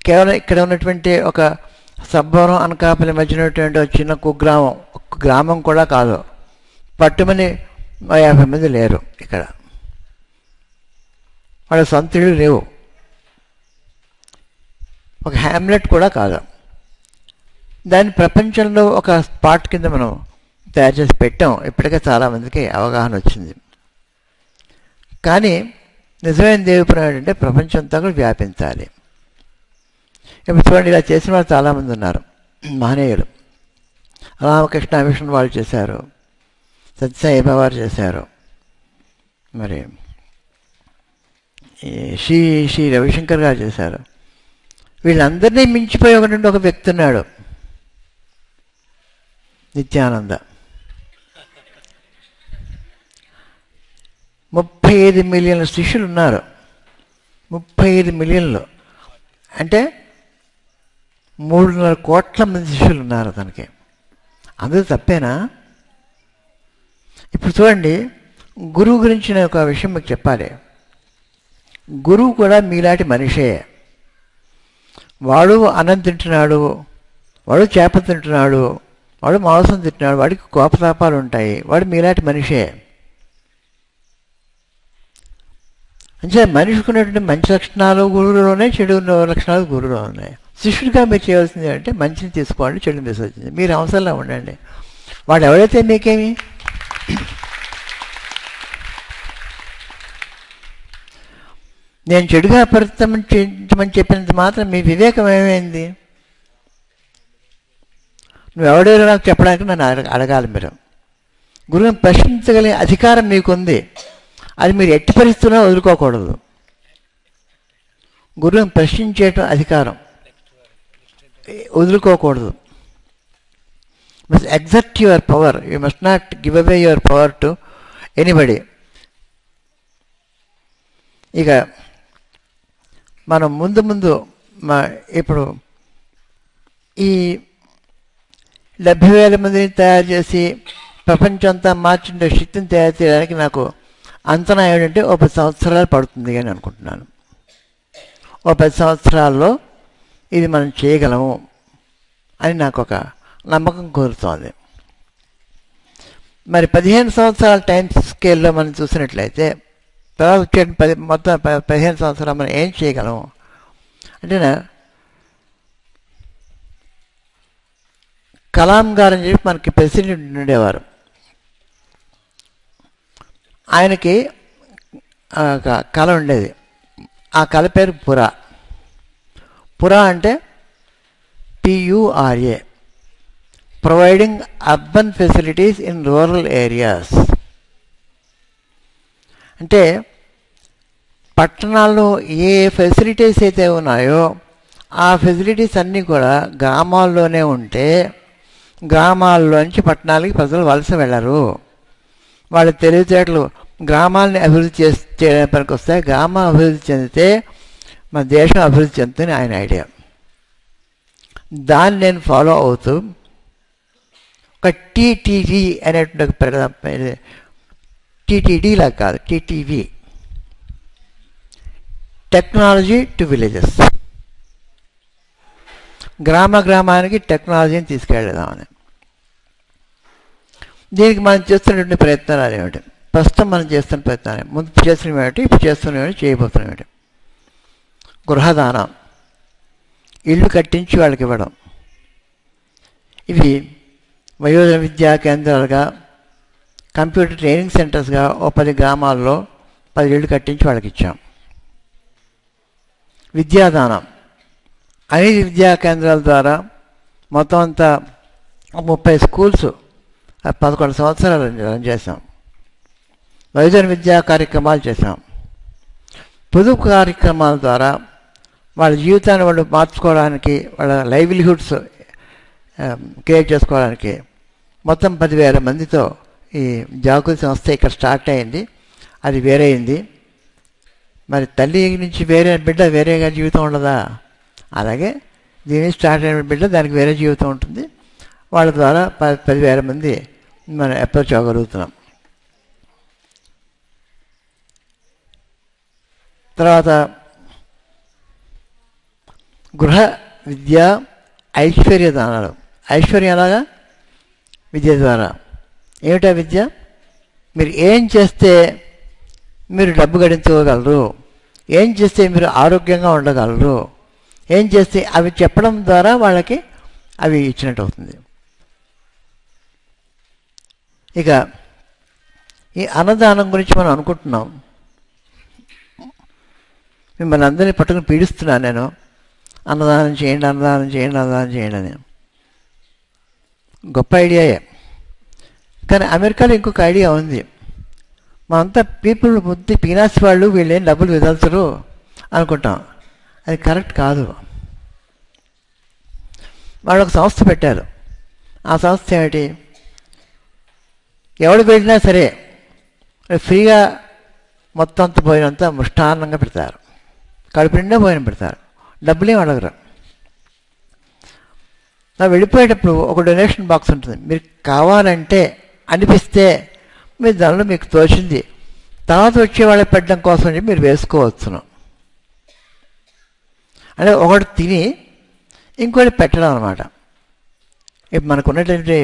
కేవలం ఇక్కడ ఉన్నటువంటి ఒక సబ్బవరం అనకాపల్లి మధ్య ఉన్నటువంటి ఒక చిన్న కుగ్రామం, ఒక గ్రామం కూడా కాదు. పట్టుమని 50 మంది లేరు ఇక్కడ, వాళ్ళ సొంత ఇళ్ళు లేవు. ఒక హ్యామ్లెట్ కూడా కాదు. దాన్ని ప్రపంచంలో ఒక స్పాట్ కింద మనం తయారు చేసి పెట్టాం. ఇప్పటికే చాలామందికి అవగాహన వచ్చింది. కానీ నిజమైన దేవిపురం ఏంటంటే ప్రపంచంతో కూడా వ్యాపించాలి. ఇప్పుడు చూడండి, ఇలా చేసిన వాళ్ళు చాలామంది ఉన్నారు. మహనీయులు రామకృష్ణ మిషన్ వాళ్ళు చేశారు, సత్యసాయి వారు చేశారు, మరి శ్రీ రవిశంకర్ గారు చేశారు. వీళ్ళందరినీ మించిపోయి ఒక వ్యక్తి ఉన్నాడు, నిత్యానంద. 35 మిలియన్ల శిష్యులు ఉన్నారు. 35 మిలియన్లు అంటే 3.5 కోట్ల మంది శిష్యులు ఉన్నారు తనకి. అందరూ తప్పేనా? ఇప్పుడు చూడండి, గురువు గురించి నేను ఒక విషయం మీకు చెప్పాలి. గురువు కూడా మీలాంటి మనిషే. వాడు అన్నం తింటున్నాడు, వాడు చేప తింటున్నాడు, వాడు మాంసం తింటున్నాడు, వాడికి కోపతాపాలు ఉంటాయి. వాడు మీలాంటి మనిషే. అంటే మనిషికి ఉన్నటువంటి మంచి లక్షణాలు గురువులోనే, చెడు లక్షణాలు గురువులో ఉన్నాయి. శిష్యుడిగా మీరు చేయవలసింది అంటే మంచిని తీసుకోండి, చెడుని విసర్జించండి. మీరు అవసరంలో ఉండండి. వాడు ఎవరైతే మీకేమి. నేను చెడుగా పరితమని చెప్పినంత మాత్రం మీ వివేకం ఏమైంది? నువ్వు ఎవడో నాకు చెప్పడానికి నన్ను అడగాలి. మీరు గురువుని ప్రశ్నించగలిగే అధికారం మీకుంది. అది మీరు ఎట్టి పరిస్థితుల్లో వదులుకోకూడదు. గురువుని ప్రశ్నించేట అధికారం వదులుకోకూడదు. Must exert your power, you must not give away your power to anybody. ఇక మనం ముందు ఇప్పుడు ఈ 70,000 మందిని తయారు చేసి ప్రపంచం అంతా మార్చిన శక్తిని తయారు చేయడానికి నాకు అంచనా ఏమిటంటే 10 సంవత్సరాలు పడుతుంది అని అనుకుంటున్నాను. 10 సంవత్సరాల్లో ఇది మనం చేయగలము అని నాకు ఒక నమ్మకం కుదురుతోంది. మరి 15 సంవత్సరాల టైం స్కేల్లో మనం చూసినట్లయితే తర్వాత వచ్చే మొత్తం 15 సంవత్సరాలు మనం ఏం చేయగలము అంటే, కలాం గారు అని చెప్పి మనకి ప్రెసిడెంట్ ఉండేవారు. ఆయనకి కళ ఉండేది. ఆ కళ పేరు పురా. పురా అంటే PURA, providing urban facilities in rural areas. అంటే పట్టణాల్లో ఏ ఫెసిలిటీస్ అయితే ఉన్నాయో ఆ ఫెసిలిటీస్ అన్నీ కూడా గ్రామాల్లోనే ఉంటే గ్రామాల్లోంచి పట్టణాలకి ప్రజలు వలస వెళ్ళరు. వాళ్ళ తెలివితేటలు గ్రామాలని అభివృద్ధి చేయడానికి పనికి వస్తాయి. గ్రామం అభివృద్ధి చెందితే మన దేశం అభివృద్ధి చెందుతుంది ఆయన ఐడియా. దాన్ని నేను ఫాలో అవుతూ ఒక TTV అనేటువంటి TTD లాగా కాదు, TTV, టెక్నాలజీ టు విలేజెస్, గ్రామానికి టెక్నాలజీని తీసుకెళ్దామని. దీనికి మనం చేస్తున్నటువంటి ప్రయత్నాలు ఏమిటి? ప్రస్తుతం మనం చేస్తున్న ప్రయత్నాలు ముందు చేస్తున్నవి ఏమిటి, ఇప్పుడు చేస్తున్నవి ఏమిటి, చేయబోతున్నవి ఏమిటి? గృహదానం, ఇల్లు కట్టించి వాళ్ళకి ఇవ్వడం. ఇవి వయోజన విద్యా కేంద్రాలుగా, కంప్యూటర్ ట్రైనింగ్ సెంటర్స్గా 10 గ్రామాల్లో 10 ఇళ్ళు కట్టించి వాళ్ళకి ఇచ్చాం. విద్యాదానం, 5 విద్యా కేంద్రాల ద్వారా మొత్తం అంతా 30 స్కూల్స్ 11 సంవత్సరాలు రన్ చేసాం. వయోజన విద్యా కార్యక్రమాలు చేసాం. పొదుపు కార్యక్రమాల ద్వారా వాళ్ళ జీవితాన్ని వాళ్ళు మార్చుకోవడానికి, వాళ్ళ లైవ్లీహుడ్స్ క్రియేట్ చేసుకోవడానికి మొత్తం 10,000 మందితో ఈ జాగృతి సంస్థ ఇక్కడ స్టార్ట్ అయింది. అది వేరైంది. మరి తల్లి నుంచి బిడ్డ వేరేగా జీవితం ఉండదా? అలాగే దీని స్టార్ట్ అయిన బిడ్డ దానికి వేరే జీవితం ఉంటుంది. వాళ్ళ ద్వారా 10,000 మంది మనం అప్రోచ్ అవ్వగలుగుతున్నాం. తర్వాత గృహ విద్య, ఐశ్వర్య దానాలు. ఐశ్వర్యం అలాగా విద్య ద్వారా. ఏమిటా విద్య? మీరు ఏం చేస్తే మీరు డబ్బు గడించుకోగలరు, ఏం చేస్తే మీరు ఆరోగ్యంగా ఉండగలరు, ఏం చేస్తే అవి చెప్పడం ద్వారా వాళ్ళకి అవి ఇచ్చినట్టు అవుతుంది. ఇక ఈ అన్నదానం గురించి మనం అనుకుంటున్నాం. మిమ్మల్ని అందరినీ పట్టుకుని పీడిస్తున్నాను నేను, అన్నదానం చేయండి, అన్నదానం చేయండి, అన్నదానం చేయండి అని. గొప్ప ఐడియాయే. కానీ అమెరికాలో ఇంకొక ఐడియా ఉంది. మనంతా పీపుల్ బుద్ధి పీనాస్ వాళ్ళు, వీళ్ళేం డబ్బులు విదల్చరు అనుకుంటాం. అది కరెక్ట్ కాదు. వాళ్ళు ఒక సంస్థ పెట్టారు. ఆ సంస్థ ఏమిటి? ఎవడు వెళ్ళినా సరే ఫ్రీగా మొత్తం అంత పోయినంత ముష్టాన్నంగా పెడతారు. కడుపు నిండా భోజనం పెడతారు, డబ్బులేం అడగరు. నా వెళ్ళిపోయేటప్పుడు ఒక డొనేషన్ బాక్స్ ఉంటుంది. మీరు కావాలంటే అనిపిస్తే మీరు దానిలో మీకు తోచింది తర్వాత వచ్చే వాళ్ళకి పెట్టడం కోసం చెప్పి మీరు వేసుకోవచ్చును. అంటే ఒకటి తిని ఇంకోటి పెట్టడం అనమాట. ఇప్పుడు మనకు ఉన్నటువంటి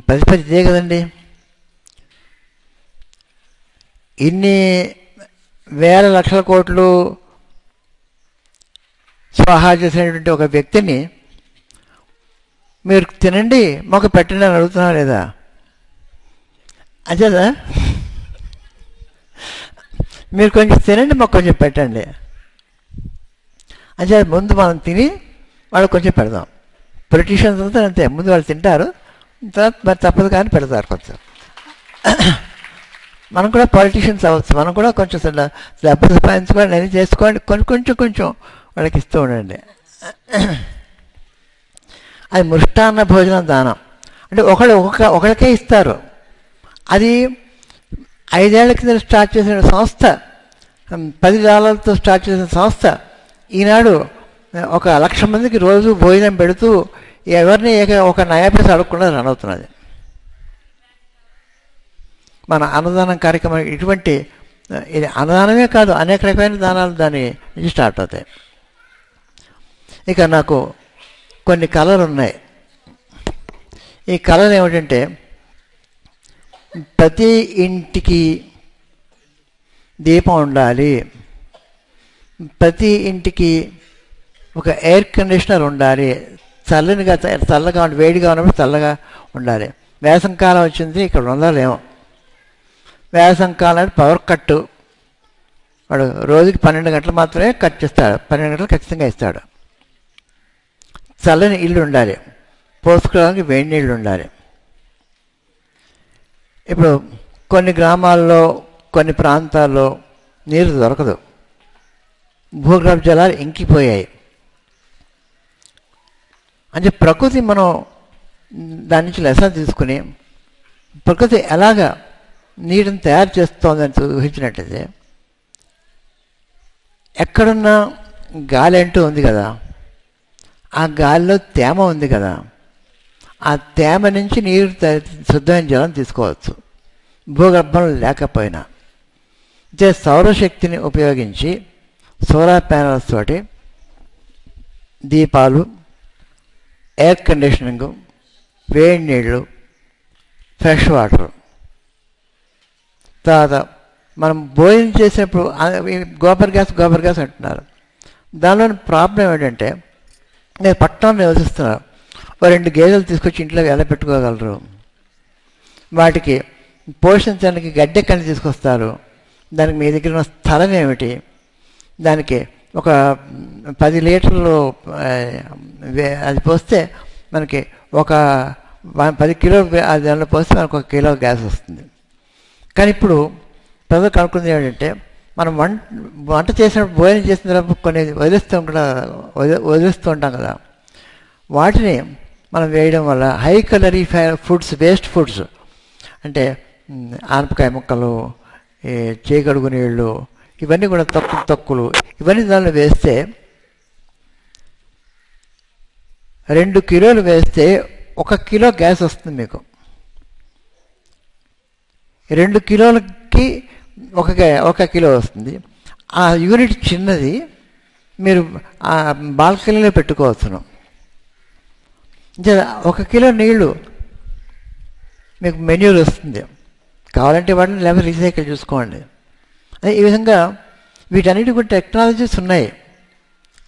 పరిస్థితి ఇదే కదండి. ఇన్ని వేల లక్షల కోట్లు స్వాహా చేసినటువంటి ఒక వ్యక్తిని మీరు తినండి మాకు పెట్టండి అని అడుగుతున్నా లేదా? అదేదా? మీరు కొంచెం తినండి మాకు కొంచెం పెట్టండి అంటే ముందు మనం తిని వాళ్ళకి కొంచెం పెడదాం. పొలిటీషియన్స్ అంతా అంతే, ముందు వాళ్ళు తింటారు, తర్వాత మరి తప్పదు కానీ పెడతారు కొంచెం. మనం కూడా పొలిటీషియన్స్ అవ్వచ్చు, మనం కూడా కొంచెం డబ్బు సంపాదించుకోండి, అన్నీ చేసుకోండి, కొంచెం కొంచెం వాళ్ళకి ఇస్తూ ఉండండి. అది మృష్టాన్న భోజనం దానం. అంటే ఒకళ్ళకే ఇస్తారు. అది 5 ఏళ్ల కింద స్టార్ట్ చేసిన సంస్థ, $10తో స్టార్ట్ చేసిన సంస్థ ఈనాడు 1,00,000 మందికి రోజు భోజనం పెడుతూ ఎవరిని ఒక నయా పైసా అడగకుండా రన్ అవుతున్నది. మన అన్నదానం కార్యక్రమం ఇటువంటి, ఇది అన్నదానమే కాదు, అనేక రకమైన దానాలు దాని నుంచి స్టార్ట్ అవుతాయి. ఇక నాకు కొన్ని కళలు ఉన్నాయి. ఈ కళలు ఏమిటంటే, ప్రతి ఇంటికి దీపం ఉండాలి, ప్రతి ఇంటికి ఒక ఎయిర్ కండిషనర్ ఉండాలి, చల్లగా వేడిగా ఉన్నప్పుడు చల్లగా ఉండాలి. వేసవికాలం వచ్చింది, ఇక్కడ ఉండలేము. వేసవికాలం పవర్ కట్టు, వాడు రోజుకి 12 గంటలు మాత్రమే కట్ చేస్తాడు, 12 గంటలు ఖచ్చితంగా ఇస్తాడు. చల్లని ఇల్లు ఉండాలి, పోసుకోవడానికి వేడి నీళ్ళు ఉండాలి. ఇప్పుడు కొన్ని గ్రామాల్లో కొన్ని ప్రాంతాల్లో నీరు దొరకదు, భూగర్భ జలాలు ఇంకిపోయాయి. అంటే ప్రకృతి, మనం దాని నుంచి లెసన్ తీసుకుని ప్రకృతి ఎలాగా నీటిని తయారు చేస్తోందని ఊహించినట్లయితే, ఎక్కడున్నా గాలి అంటూ ఉంది కదా, ఆ గాలిలో తేమ ఉంది కదా, ఆ తేమ నుంచి నీరు శుద్ధమైన జలం తీసుకోవచ్చు భూగర్భంలో లేకపోయినా. అంటే సౌరశక్తిని ఉపయోగించి సోలార్ ప్యానల్స్ తోటి దీపాలు, ఎయిర్ కండిషనింగ్, వేడి నీళ్ళు, ఫ్రెష్ వాటర్. తర్వాత మనం భోజనం చేసినప్పుడు గోబర్ గ్యాస్ అంటున్నారు. దానిలోని ప్రాబ్లం ఏంటంటే, నేను పట్టణంలో నివసిస్తున్నాను, 2 గేదెలు తీసుకొచ్చి ఇంట్లో ఎలా పెట్టుకోగలరు? వాటికి పోషించడానికి గడ్డి ఎక్కడి తీసుకొస్తారు? దానికి మీ దగ్గర ఉన్న స్థలం ఏమిటి? దానికి ఒక 10 లీటర్లు అది పోస్తే మనకి ఒక 10 కిలోలు అది దానిలో పోస్తే మనకు 1 కిలో గ్యాస్ వస్తుంది. కానీ ఇప్పుడు ప్రజలకు అనుకుంది ఏంటంటే, మనం వంట చేసినప్పుడు, భోజనం చేసిన తర్వాత కొన్ని వదిలిస్తూ ఉంటాం కదా, వాటిని మనం వేయడం వల్ల హై కలరీ ఫుడ్స్, వేస్ట్ ఫుడ్స్ అంటే ఆనపకాయ ముక్కలు, చీకడుగు నీళ్ళు, ఇవన్నీ కూడా తొక్కులు ఇవన్నీ దానిలో వేస్తే 2 కిలోలు వేస్తే 1 కిలో గ్యాస్ వస్తుంది మీకు. 2 కిలోలకి 1 కిలో వస్తుంది. ఆ యూనిట్ చిన్నది, మీరు ఆ బాల్కనీలో పెట్టుకోవచ్చును. 1 కిలో నీళ్ళు మీకు మెన్యూలు వస్తుంది. కావాలంటే వాటిని లేకపోతే రీసైకిల్ చూసుకోండి. ఈ విధంగా వీటన్నిటి కూడా టెక్నాలజీస్ ఉన్నాయి,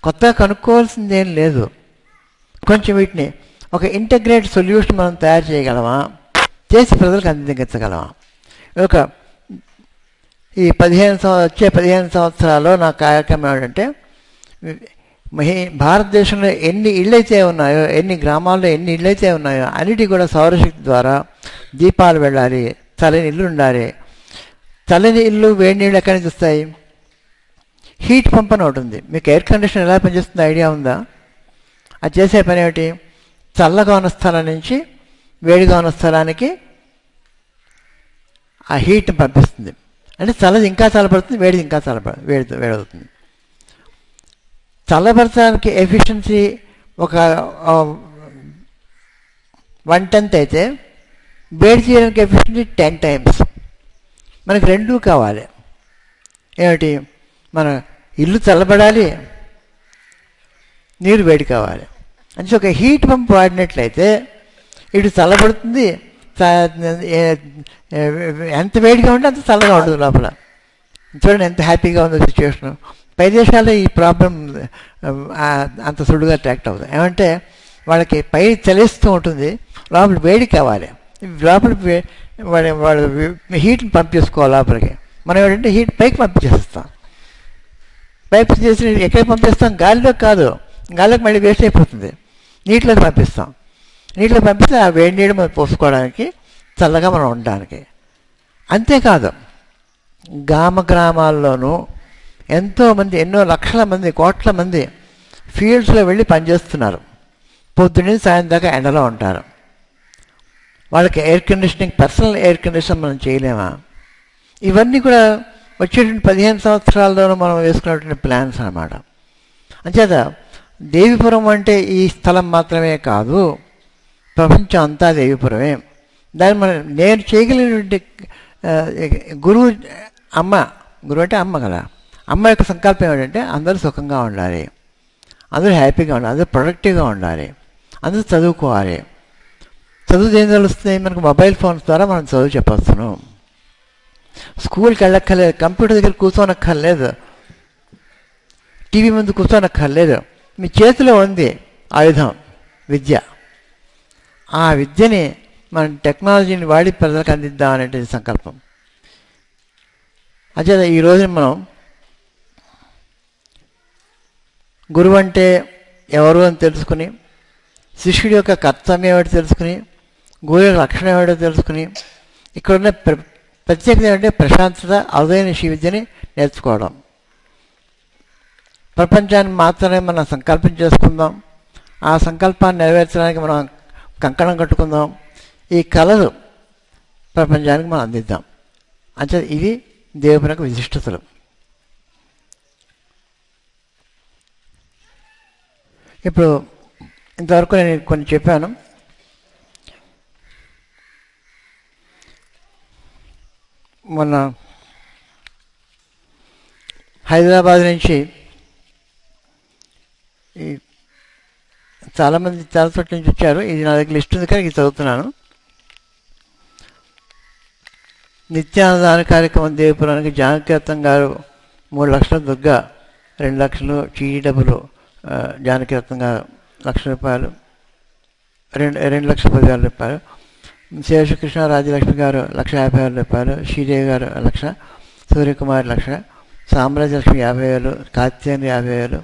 కొత్తగా కనుక్కోవాల్సింది ఏం లేదు. కొంచెం వీటిని ఒక ఇంటగ్రేట్ సొల్యూషన్ మనం తయారు చేయగలమా, చేసి ప్రజలకు అందించగలమా? ఈ 15 సంవత్సరాల్లో నా కార్యక్రమం ఏంటంటే, భారతదేశంలో ఎన్ని ఇళ్ళైతే ఉన్నాయో, ఎన్ని గ్రామాల్లో ఎన్ని ఇళ్ళైతే ఉన్నాయో అన్నిటి కూడా సౌరశక్తి ద్వారా దీపాలు వెళ్ళాలి, చల్లని ఇల్లు ఉండాలి. చల్లని ఇల్లు, వేడి నీళ్ళు ఎక్కడి నుంచి వస్తాయి? హీట్ పంప్ అని ఒకటి ఉంది. మీకు ఎయిర్ కండిషనర్ ఎలా పనిచేస్తుందో ఐడియా ఉందా? అది చేసే పని ఏమిటి? చల్లగా ఉన్న స్థలం నుంచి వేడిగా ఉన్న స్థలానికి ఆ హీట్ని పంపిస్తుంది. అంటే చల్లది ఇంకా చల్లబడుతుంది, వేడిది ఇంకా వేడవుతుంది. చల్లబరచడానికి ఎఫిషియన్సీ ఒక 1/10 అయితే, వేడి చేయడానికి ఎఫిషియన్సీ 10 టైమ్స్. మనకి 2 కావాలి. ఏమిటి? మన ఇల్లు చల్లబడాలి, నీరు వేడి కావాలి. అంటే ఒక హీట్ పంప్ వాడినట్లయితే ఇటు చల్లబడుతుంది, ఎంత వేడిగా ఉంటే అంత చల్లగా ఉంటుంది లోపల. చూడండి ఎంత హ్యాపీగా ఉందో సిచ్యువేషను. పై దేశాల్లో ఈ ప్రాబ్లం అంత సుడుగా అట్రాక్ట్ అవుతుంది. ఏమంటే వాళ్ళకి పై చలిస్తూ ఉంటుంది, లోపల వేడి కావాలి. లోపల వాళ్ళు హీట్ని పంపించుకోవాలి లోపలికి. మనం ఏంటంటే హీట్ పైకి పంపించేస్తాం. పైప్ చేసి ఎక్కడికి పంపిస్తాం? గాలిలో కాదు, గాలిలోకి మళ్ళీ వేస్ట్ అయిపోతుంది. నీటిలోకి పంపిస్తాం. నీటిలో పంపిస్తే ఆ వేడి నీళ్ళు మనం పోసుకోవడానికి, చల్లగా మనం ఉండడానికి. అంతేకాదు, గ్రామాల్లోనూ ఎంతోమంది, ఎన్నో లక్షల మంది, కోట్ల మంది ఫీల్డ్స్లో వెళ్ళి పనిచేస్తున్నారు. పొద్దున్నే సాయం దాకా ఎండలో ఉంటారు. వాళ్ళకి air conditioning, personal air condition మనం చేయలేమా? ఇవన్నీ కూడా వచ్చేటువంటి 15 సంవత్సరాల్లోనూ మనం వేసుకున్నటువంటి ప్లాన్స్ అన్నమాట. అంచేత దేవీపురం అంటే ఈ స్థలం మాత్రమే కాదు, ప్రపంచం అంతా దేవీపురమే. దాన్ని మనం నేను చేయగలిగినటువంటి గురువు అమ్మ. గురువు అంటే అమ్మ కదా. అమ్మ యొక్క సంకల్పం ఏంటంటే అందరూ సుఖంగా ఉండాలి, అందరూ హ్యాపీగా ఉండాలి, అందరూ ప్రొడక్టివ్గా ఉండాలి, అందరూ చదువుకోవాలి. చదువు ఏం తెలుస్తుంది? మనకు మొబైల్ ఫోన్స్ ద్వారా మనం చదువు చెప్పొచ్చును. స్కూల్కి వెళ్ళక్కర్లేదు, కంప్యూటర్ దగ్గర కూర్చోనక్కర్లేదు, టీవీ ముందు కూర్చోనక్కర్లేదు. మీ చేతిలో ఉంది ఆయుధం, విద్య. ఆ విద్యని మన టెక్నాలజీని వాడి ప్రజలకు అందిద్దాం అనేటువంటి సంకల్పం. అదే ఈ రోజున మనం గురువు అంటే ఎవరు అని తెలుసుకుని, శిష్యుడి యొక్క కర్తవ్యం ఏమిటో తెలుసుకుని, గురువు యొక్క లక్షణం ఏమిటో తెలుసుకుని, ఇక్కడున్న ప్రత్యేకత ఏమంటే ప్రశాంతత, అరుదైన శ్రీ విద్యని నేర్చుకోవడం. ప్రపంచాన్ని మాత్రమే మనం సంకల్పం చేసుకుందాం, ఆ సంకల్పాన్ని నెరవేర్చడానికి మనం కంకణం కట్టుకుందాం, ఈ కళలు ప్రపంచానికి మనం అందిద్దాం. అంటే ఇది దేవుని యొక్క విశిష్టతలు. ఇప్పుడు ఇంతవరకు నేను కొన్ని చెప్పాను. మొన్న హైదరాబాద్ నుంచి చాలామంది చాలా చోట్ల నుంచి వచ్చారు. ఇది నా దగ్గర లిస్ట్ ఉంది కానీ ఇది చదువుతున్నాను. నిత్యాన్నదాన కార్యక్రమం దేవపురానికి జానకీరత్నం గారు 3 లక్షలు, దుర్గా 2 లక్షలు, చీటీ డబ్బులు జానకీరత్నం గారు ₹1,00,000, 2,10,000. శేషకృష్ణ రాజలక్ష్మి గారు ₹1,50,000, శ్రీదేవి గారు 1,00,000, సూర్యకుమార్ 1,00,000, సామ్రాజ్యలక్ష్మి 50,000, కాత్యాయని 50,000,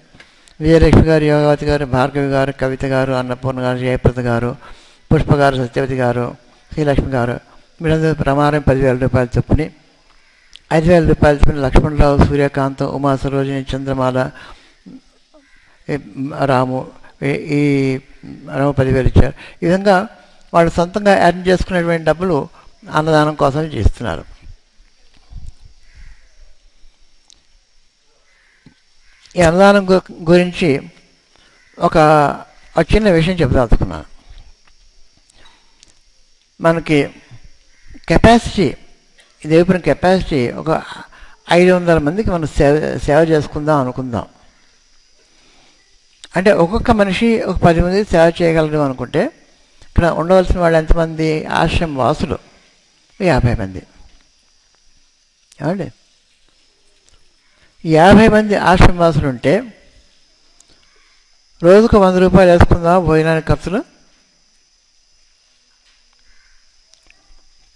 విజయలక్ష్మి గారు, యోగావతి గారు, భార్గవి గారు, కవిత గారు, అన్నపూర్ణ గారు, జయప్రద గారు, పుష్ప గారు, సత్యవతి గారు, శ్రీలక్ష్మి గారు, వీళ్ళందరూ ప్రమాణం ₹10,000 చొప్పుని, ₹5,000 చొప్పున లక్ష్మణరావు, సూర్యకాంతం, ఉమా, సరోజిని, చంద్రమాల, రాము, ఈ రాము 10,000 ఇచ్చారు. ఈ విధంగా వాళ్ళు సొంతంగా ఎర్న్ చేసుకునేటువంటి డబ్బులు అన్నదానం కోసం చేస్తున్నారు. ఈ అన్నదానం గురించి ఒక చిన్న విషయం చెప్పదలుచుకున్నాను. మనకి కెపాసిటీ, దేవపురం కెపాసిటీ ఒక 500 మందికి మనం సేవ చేసుకుందాం అనుకుందాం. అంటే ఒక్కొక్క మనిషి ఒక 10 మందికి సేవ చేయగలరు అనుకుంటే ఇక్కడ ఉండవలసిన వాళ్ళు ఎంతమంది? ఆశ్రమ వాసులు 50 మంది. ఏమండి, 50 మంది ఆశ్రమ వాసులు ఉంటే రోజుకు ₹100 వేసుకుందాం భోజనానికి ఖర్చులు.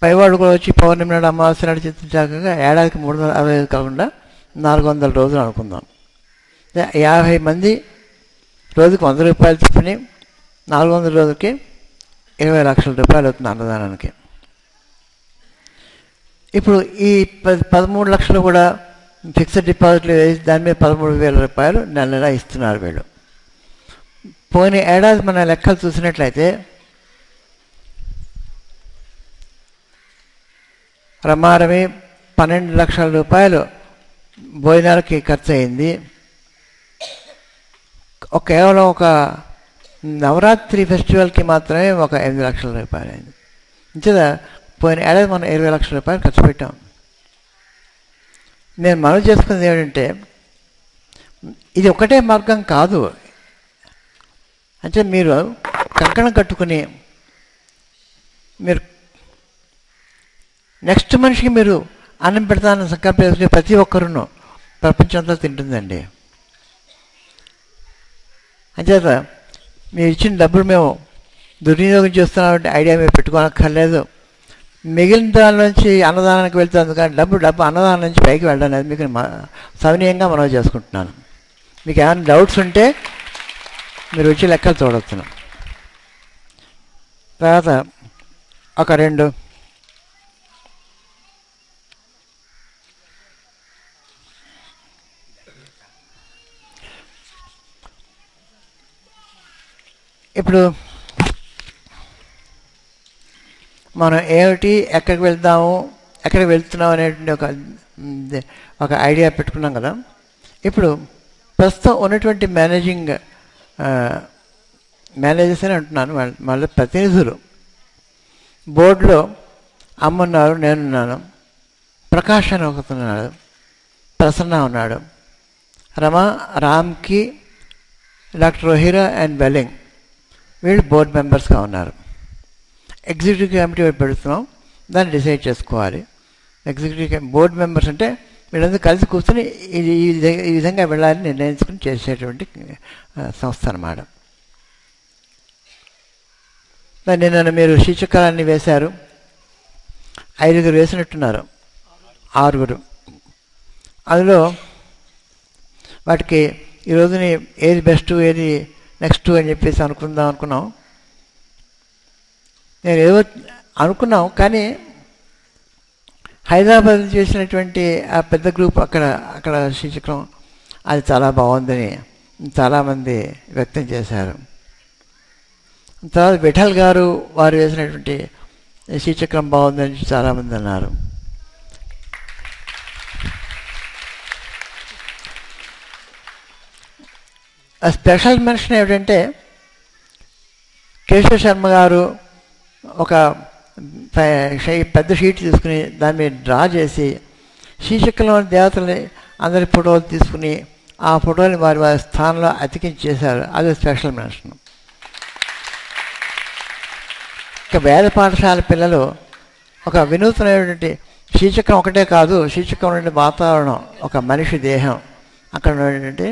పైవాడు కూడా వచ్చి పౌర్ణమి నాడు, అమావాస్య నాడు, చిత్రించాక ఏడాదికి 365 కాకుండా 400 రోజులు అనుకుందాం. 50 మంది రోజుకి ₹100 చొప్పుని 400 రోజులకి ₹20 లక్షల అవుతుంది అన్నదానానికి. ఇప్పుడు ఈ 13 లక్షలు కూడా ఫిక్స్డ్ డిపాజిట్లు వేసి దాని మీద ₹13,000 నెల నెల ఇస్తున్నారు వీళ్ళు. పోయిన ఏడాది మన లెక్కలు చూసినట్లయితే రమారమి ₹12 లక్షల భోజనాలకి ఖర్చు అయింది. కేవలం ఒక నవరాత్రి ఫెస్టివల్కి మాత్రమే ఒక ₹8 లక్షల అయింది. ఇంతేదా పోయిన ఏడాది మనం ₹20 లక్షల ఖర్చు పెట్టాం. నేను మనవి చేసుకున్నది ఏమిటంటే ఇది ఒకటే మార్గం కాదు. అంటే మీరు కంకణం కట్టుకుని మీరు నెక్స్ట్ మనిషికి మీరు అన్నం పెడతానని సంకల్పం చేసుకుని ప్రతి ఒక్కరును ప్రపంచంతో తింటుందండి. అంచేత మీరు ఇచ్చిన డబ్బులు మేము దుర్వినియోగం చేస్తున్నామంటే ఐడియా మీరు పెట్టుకోనక్కర్లేదు. మిగిలిన దాని నుంచి అన్నదానానికి వెళ్తుంది కానీ డబ్బు అన్నదానం నుంచి పైకి వెళ్ళడం లేదు. మీకు సవినీయంగా మనవి చేసుకుంటున్నాను. మీకు ఏమైనా డౌట్స్ ఉంటే మీరు వచ్చి లెక్కలు చూడవచ్చు. తర్వాత ఒక 2 ఇప్పుడు మనం ఏమిటి, ఎక్కడికి వెళ్దాము, ఎక్కడికి వెళ్తున్నాం అనేటువంటి ఒక ఐడియా పెట్టుకున్నాం కదా. ఇప్పుడు ప్రస్తుతం ఉన్నటువంటి మేనేజర్స్ అని అంటున్నాను, వాళ్ళ ప్రతినిధులు. బోర్డులో అమ్మ ఉన్నారు, నేనున్నాను, ప్రకాష్ అని ఒకతున్నాడు, ప్రసన్న ఉన్నాడు, రామ్కి, డాక్టర్ రోహిరా అండ్ వెల్లింగ్, వీళ్ళు బోర్డు మెంబర్స్గా ఉన్నారు. ఎగ్జిక్యూటివ్ కమిటీ పెడుతున్నాం, దాన్ని డిసైడ్ చేసుకోవాలి. ఎగ్జిక్యూటివ్ బోర్డు మెంబర్స్ అంటే వీళ్ళందరూ కలిసి కూర్చొని ఈ విధంగా వెళ్ళాలని నిర్ణయించుకుని చేసేటువంటి సంస్థ అన్నమాట. నిన్న మీరు శీర్షికలన్నీ వేశారు, 5 వేసినట్టున్నారు, 6. అందులో వాటికి ఈరోజుని ఏది బెస్ట్, ఏది నెక్స్ట్ అని చెప్పేసి అనుకున్నాం. నేను ఏదో అనుకున్నాం, కానీ హైదరాబాద్ చేసినటువంటి ఆ పెద్ద గ్రూప్ అక్కడ శీర్షికం అది చాలా బాగుందని చాలామంది వ్యక్తం చేశారు. తర్వాత విఠల్ గారు వారు వేసినటువంటి శీర్షికం బాగుందని చాలామంది అన్నారు. ఆ స్పెషల్ మెన్షన్ ఏమిటంటే, కేశవ శర్మ గారు ఒక పెద్ద షీట్ తీసుకుని దాని మీద డ్రా చేసి శీర్షికలోని దేవతలని అందరి ఫోటోలు తీసుకుని ఆ ఫోటోని వారి స్థానంలో అతికించేశారు. అది స్పెషల్ మెన్షన్. ఇక వేద పాఠశాల పిల్లలు ఒక వినూత్నమైనటువంటి శీర్షికం ఒకటే కాదు, శీర్షికం ఉండే వాతావరణం, ఒక మనిషి దేహం, అక్కడ ఉన్నటువంటి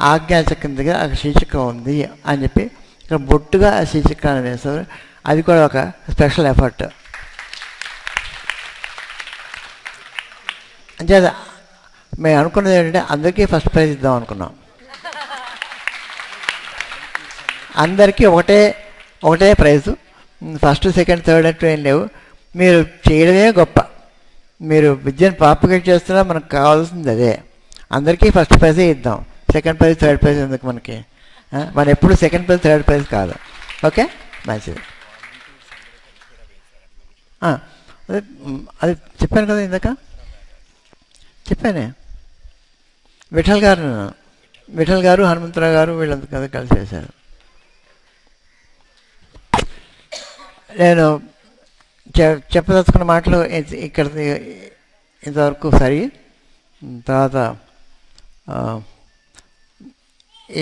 ఆజ్ఞాచక్రం దగ్గర ఆ శీర్షికం ఉంది అని చెప్పి ఇక్కడ బొట్టుగా ఆ శీర్షికాన్ని వేస్తారు. అది కూడా ఒక స్పెషల్ ఎఫర్ట్. అంచేత మేము అనుకున్నది ఏంటంటే అందరికీ ఫస్ట్ ప్రైజ్ ఇద్దాం అనుకున్నాం. అందరికీ ఒకటే ప్రైజు, ఫస్ట్, సెకండ్, థర్డ్ అంటూ ఏం లేవు. మీరు చేయడమే గొప్ప. మీరు విద్యను ప్రాపగేట్ చేస్తున్నా మనకు కావాల్సింది అదే. అందరికీ ఫస్ట్ ప్రైజే ఇద్దాం, సెకండ్ ప్రైజ్, థర్డ్ ప్రైజ్ ఎందుకు మనకి? మనం ఎప్పుడు సెకండ్ ప్రైజ్, థర్డ్ ప్రైజ్ కాదు. ఓకే, మంచిది. అది చెప్పాను కదా ఇందాక, చెప్పానే. విఠల్ గారు హనుమంతరావు గారు వీళ్ళంతా కదా కలిసి చేశారు. నేను చెప్పదలుచుకున్న మాటలు ఇక్కడ ఇంతవరకు సరి. తర్వాత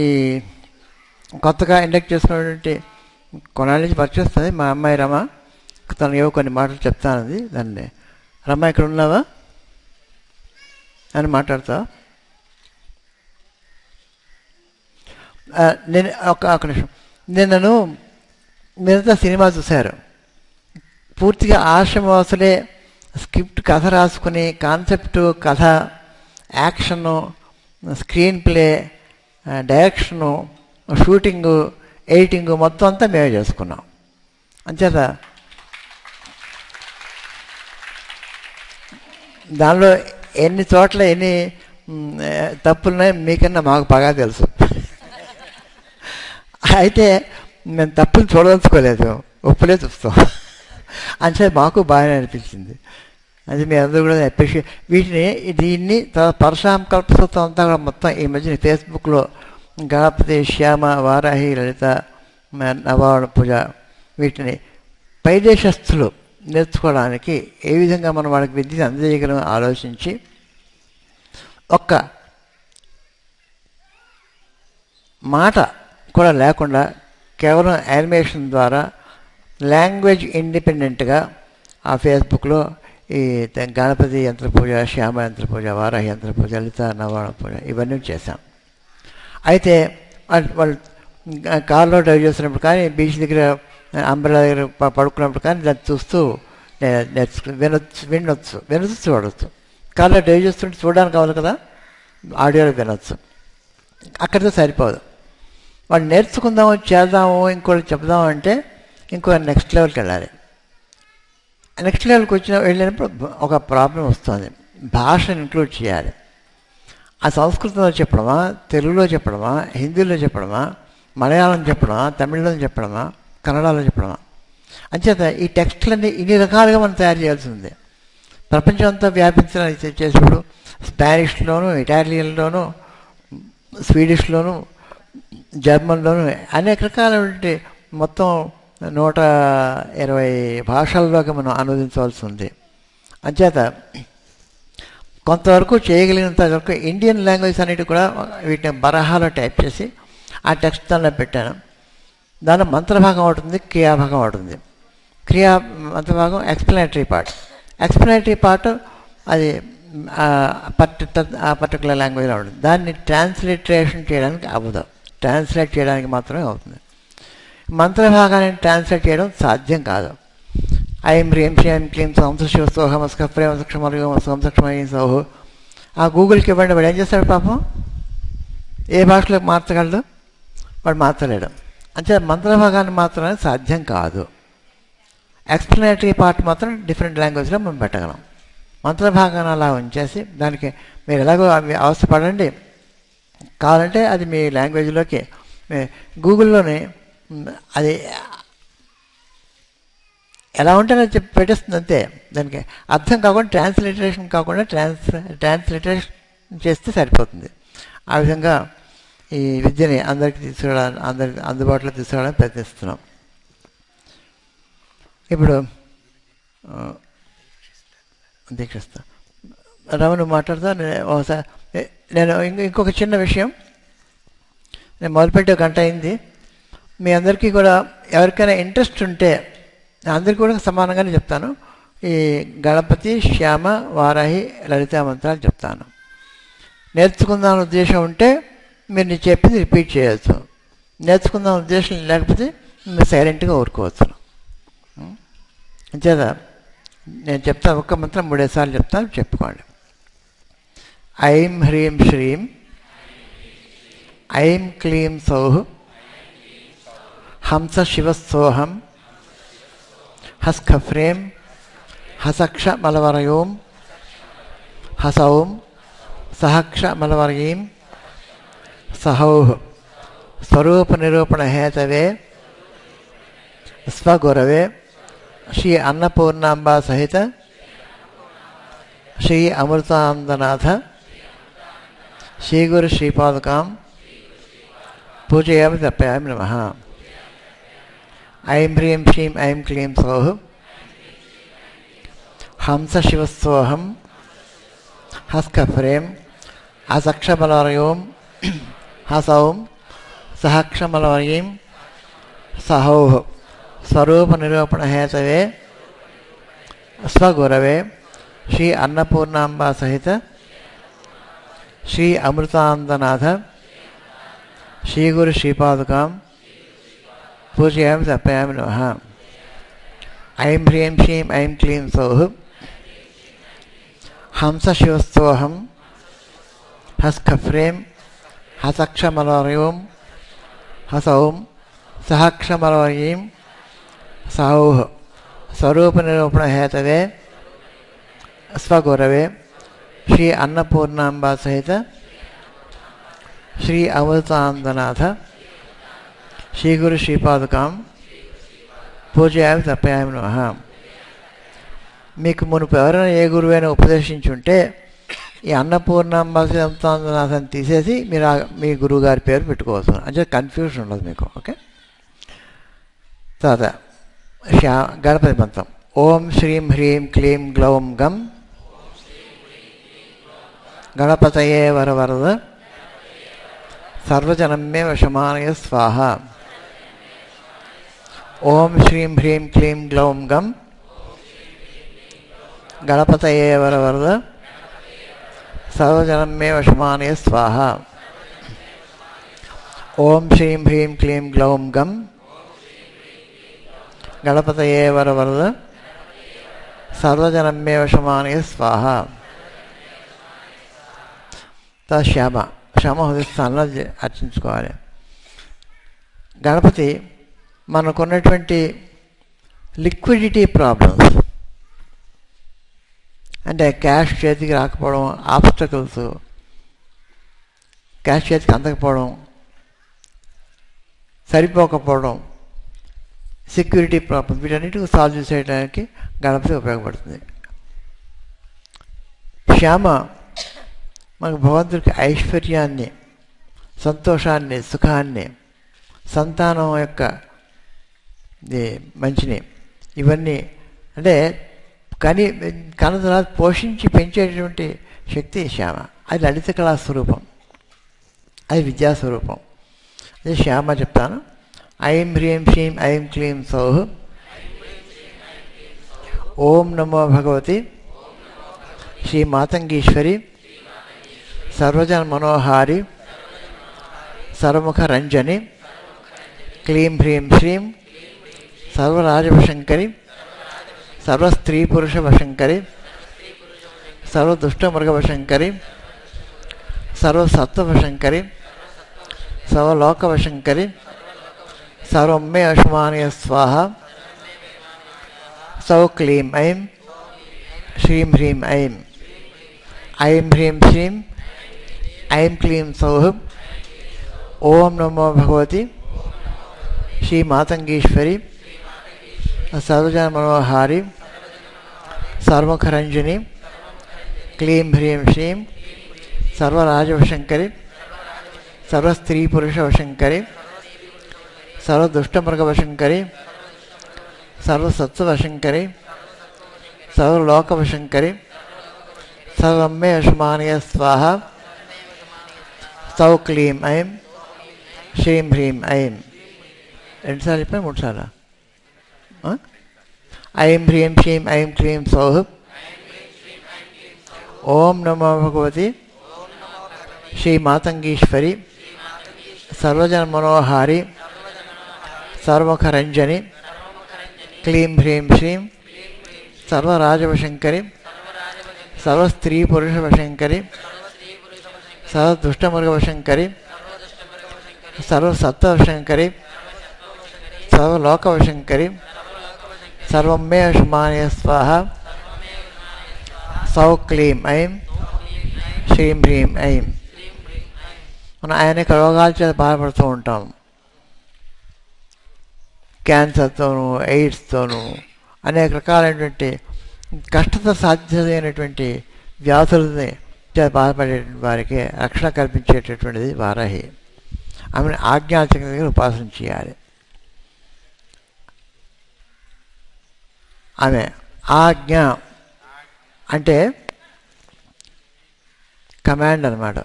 ఈ కొత్తగా ఇండక్ట్ చేసుకున్నటువంటి కొనాలి నుంచి పరిచయిస్తుంది మా అమ్మాయి రమ. తను ఏవో కొన్ని మాటలు చెప్తానది. దాన్ని రమ ఇక్కడ ఉన్నావా అని మాట్లాడతా. నేను ఒక నిమిషం. నిన్నను మీరంతా సినిమా చూశారు. పూర్తిగా ఆశ్రమవాసులే స్క్రిప్ట్, కథ రాసుకుని కాన్సెప్టు, కథ, action, screen play, direction, shooting, editing మొత్తం అంతా మేమే చేసుకున్నాం. అంచేత దానిలో ఎన్ని చోట్ల ఎన్ని తప్పులున్నాయి మీకన్నా మాకు బాగా తెలుసు. అయితే మేము తప్పులు చూడదలుచుకోలేదు, ఒప్పులే చూస్తాం. అంచేత మాకు బాగానే అనిపించింది. అది మీ అందరూ కూడా అప్రిషియేట్. దీన్ని పరశురామ కల్పసూత్రం అంతా కూడా మొత్తం ఈ మధ్యన ఫేస్బుక్లో గణపతి, శ్యామ, వారాహి, లలిత, నవావరణ పూజ, వీటిని పైదేశస్థులు నేర్చుకోవడానికి ఏ విధంగా మనం వాళ్ళకి విద్యను అందజేయగలం ఆలోచించి ఒక్క మాట కూడా లేకుండా కేవలం యానిమేషన్ ద్వారా లాంగ్వేజ్ ఇండిపెండెంట్గా ఆ ఫేస్బుక్లో ఈ గణపతి యంత్ర పూజ, శ్యామ యంత్ర పూజ, వారాహి యంత్ర పూజ, లలిత, నవావరణ పూజ ఇవన్నీ చేశాం. అయితే వాళ్ళు కార్లో డ్రైవ్ చేస్తున్నప్పుడు కానీ, బీచ్ దగ్గర అంబ్రెలా దగ్గర పడుకున్నప్పుడు కానీ దాన్ని చూస్తూ వినొచ్చు, చూడవచ్చు. కార్లో డ్రైవ్ చేస్తుంటే చూడడానికి కావాలి కదా, ఆడియోలో వినొచ్చు. అక్కడితో సరిపోదు. వాళ్ళు నేర్చుకుందాము, చేద్దాము, ఇంకోటి చెప్దాము అంటే ఇంకో నెక్స్ట్ లెవెల్కి వెళ్ళాలి. నెక్స్ట్ లెవెల్కి వెళ్ళినప్పుడు ఒక ప్రాబ్లం వస్తుంది. భాషను ఇంక్లూడ్ చేయాలి. ఆ సంస్కృతంలో చెప్పడమా, తెలుగులో చెప్పడమా, హిందీలో చెప్పడమా, మలయాళం చెప్పడమా, తమిళంలో చెప్పడమా, కన్నడలో చెప్పడమా? అంచేత ఈ టెక్స్ట్లన్నీ ఇన్ని రకాలుగా మనం తయారు చేయాల్సి ఉంది. ప్రపంచం అంతా వ్యాపించడానికి చేసేప్పుడు స్పానిష్లోను, ఇటాలియన్లోను, స్వీడిష్లోను, జర్మన్లోను అనేక రకాలైన మొత్తం 120 భాషల్లోకి మనం అనువదించవలసి ఉంది. అంచేత కొంతవరకు చేయగలిగినంత వరకు ఇండియన్ లాంగ్వేజ్ అన్నిటి కూడా వీటిని బరహాలో టైప్ చేసి ఆ టెక్స్ట్ దానిలో పెట్టాను. దానిలో మంత్రభాగం ఉంటుంది, క్రియాభాగం ఉంటుంది. మంత్రభాగం ఎక్స్ప్లెనేటరీ పార్ట్. ఎక్స్ప్లెనేటరీ పార్ట్ అది ఆ పర్టికులర్ లాంగ్వేజ్లో ఉంటుంది. దాన్ని ట్రాన్స్లిటరేషన్ చేయడానికి అవ్వదు, ట్రాన్స్లేట్ చేయడానికి మాత్రమే అవుతుంది. మంత్రభాగాన్ని ట్రాన్స్లేట్ చేయడం సాధ్యం కాదు. ఐం హ్రీం శ్రీం క్లీం సంస శివ సోహం స్కప్రేమ సక్షమర్గం సంసక్షమయ్యి సౌహు ఆ గూగుల్కి ఇవ్వండి, వాడు ఏం చేస్తాడు పాపం? ఏ భాషలో మార్చగలడు? వాడు మార్చలేడు. అంటే మంత్రభాగాన్ని మాత్రమే సాధ్యం కాదు. ఎక్స్ప్లెనేటరీ పార్ట్ మాత్రం డిఫరెంట్ లాంగ్వేజ్లో మనం పెట్టగలం. మంత్రభాగాన్ని అలా ఉంచేసి దానికి మీరు ఎలాగో అవసరపడండి. కావాలంటే అది మీ లాంగ్వేజ్లోకి గూగుల్లోనే అది ఎలా ఉంటుందో చెప్పి పెట్టేస్తుంది అంతే. దానికి అర్థం కాకుండా ట్రాన్స్లిటరేషన్ కాకుండా ట్రాన్స్లిటరేషన్ చేస్తే సరిపోతుంది. ఆ విధంగా ఈ విద్యని అందరికీ అందరికి అందుబాటులో తీసుకురావడానికి ప్రయత్నిస్తున్నాం. ఇప్పుడు దీక్షిస్తా రమణ మాట్లాడుతా. ఒకసారి నేను ఇంకొక చిన్న విషయం, నేను మొదలుపెట్టే గంట అయింది. మీ అందరికీ కూడా ఎవరికైనా ఇంట్రెస్ట్ ఉంటే అందరికీ కూడా సమానంగానే చెప్తాను. ఈ గణపతి, శ్యామ, వారాహి, లలితా మంత్రాలు చెప్తాను. నేర్చుకుందామని ఉద్దేశం ఉంటే మీరు నేను చెప్పింది రిపీట్ చేయవచ్చు. నేర్చుకుందాం ఉద్దేశం లేకపోతే మీరు సైలెంట్గా ఊరుకోవచ్చు. అంచేత నేను చెప్తాను, ఒక్క మంత్రం 3 సార్లు చెప్తాను, చెప్పుకోండి. ఐం హ్రీం శ్రీం ఐం క్లీం సౌః హంస శివస్సోహం హస్ఖఫ్రేం హసక్ష మలవరయోం హసౌం సహక్ష మలవరయీం సహౌః స్వరూప నిరూపణ హేతవే స్వగురవే శ్రీ అన్నపూర్ణాంబా సహిత శ్రీ అమృతానందనాథ శ్రీ గురు శ్రీపాదుకాం పూజయామి తర్పయామి నమః. ఐం హ్రీం శ్రీం ఐం క్లీం సౌః హంస శివస్సోహం హస్ఖఫ్రేం హసక్షమలవరయోం హసౌం సహక్షమలవరయీం సహౌః స్వరూప నిరూపణ హేతవే స్వగురవే శ్రీ అన్నపూర్ణాంబా సహిత శ్రీ అమృతానందనాథ శ్రీ గురు శ్రీపాదుకాం పూజయామి తర్పయామి నమః. ఐం హ్రీం శ్రీం ఐం క్లీం సౌః హంస శివస్సోహం హస్ఖఫ్రేం హసక్షమలవరయోం హసౌం సహక్షమలవరయీం సహౌః స్వరూప నిరూపణ హేతవే స్వగురవే శ్రీ అన్నపూర్ణాంబా సహిత శ్రీ అమృతానందనాథ శ్రీ గురు శ్రీపాదుకాం పూజయామి తర్పయామి నమః. మీకు మునుపు ఎవరైనా ఏ గురువైనా ఉపదేశించుంటే ఈ అన్నపూర్ణాంబా శ్రీ అమృతానందనాథని తీసేసి మీరు మీ గురువు గారి పేరు పెట్టుకోవచ్చు. అంటే కన్ఫ్యూషన్ ఉండదు మీకు. ఓకే. తర్వాత గణపతి మంత్రం. ఓం శ్రీం హ్రీం క్లీం గ్లౌం గం గణపతయే వరవరద సర్వజనమే వశమానయ స్వాహ. ఓం శ్రీం హ్రీం క్లీం గ్లౌం గం గణపతయే వరవరద సర్వజనమే వశమానయ స్వాహ. ఓం శ్రీం హ్రీం క్లీం గ్లౌం గం గణపతయే వరవరద సర్వజనమే వశమానయ స్వాహ. శ్యామ హృదయస్థానంలో అర్చించుకోవాలి. గణపతి మనకున్నటువంటి లిక్విడిటీ ప్రాబ్లమ్స్, అంటే క్యాష్ చేతికి రాకపోవడం, ఆబ్స్టకల్స్, క్యాష్ చేతికి అందకపోవడం, సరిపోకపోవడం, సెక్యూరిటీ ప్రాబ్లం, వీటన్నిటిని సాల్వ్ చేసేయడానికి గణపతి ఉపయోగపడుతుంది. శ్యామ మనకు భగవంతుడికి ఐశ్వర్యాన్ని, సంతోషాన్ని, సుఖాన్ని, సంతానం యొక్క మంచిని, ఇవన్నీ అంటే కన్న తర్వాత పోషించి పెంచేటటువంటి శక్తి శ్యామ. అది లలిత కళా స్వరూపం, అది విద్యాస్వరూపం. అదే శ్యామ చెప్తాను. ఐం హ్రీం శ్రీం ఐం క్లీం సౌః ఓం నమో భగవతి శ్రీ మాతంగీశ్వరి సర్వజన మనోహారి సర్వముఖ రంజని క్లీం హ్రీం శ్రీం సర్వరాజవశంకరి సర్వస్త్రీ పురుష వశంకరి సర్వదుష్టమృగవశంకరి సర్వసత్వవశంకరి సర్వలోకవశంకరి సర్వమే అశమానయ స్వాహ సౌ క్లీం ఐం శ్రీం హ్రీం ఐం ఐం హ్రీం శ్రీం ఐం క్లీం సౌః ఓం నమో భగవతి శ్రీ మాతంగీశ్వరి సర్వజన మనోహారి సర్వముఖరంజని క్లీం హ్రీం శ్రీం సర్వరాజవశంకరి సర్వస్త్రీ పురుష వశంకరి సర్వదుష్టమృగవశంకరి సర్వసత్వవశంకరి సర్వలోకవశంకరి సర్వమే అశమానయ స్వాహ సౌ క్లీం ఐం శ్రీం హ్రీం ఐం. రెండుసార్లు చెప్పాను, మూడుసార్లు. ఐం హ్రీం శ్రీం ఐం క్లీం సౌః ఓం నమో భగవతి శ్రీ మాతంగీశ్వరి సర్వజన మనోహారి సర్వముఖ రంజని క్లీం హ్రీం శ్రీం సర్వరాజవశంకరి సర్వస్త్రీ పురుష వశంకరి సర్వదుష్టమృగవశంకరి సర్వసత్వవశంకరి సర్వలోకవశంకరి సర్వమే అశమానయ స్వాహ సౌ క్లీం ఐం శ్రీం హ్రీం ఐం. మనం అనేక రోగాల చేత బాధపడుతూ ఉంటాం. క్యాన్సర్తోనూ, ఎయిడ్స్తోనూ, అనేక రకాలైనటువంటి కష్టత సాధ్యమైనటువంటి వ్యాధులని బాధపడే వారికి రక్షణ కల్పించేటటువంటిది వారాహి. ఆమెను ఆజ్ఞాచక్రంగా ఉపాసన చేయాలి. ఆమె ఆజ్ఞ అంటే కమాండ్ అన్నమాట.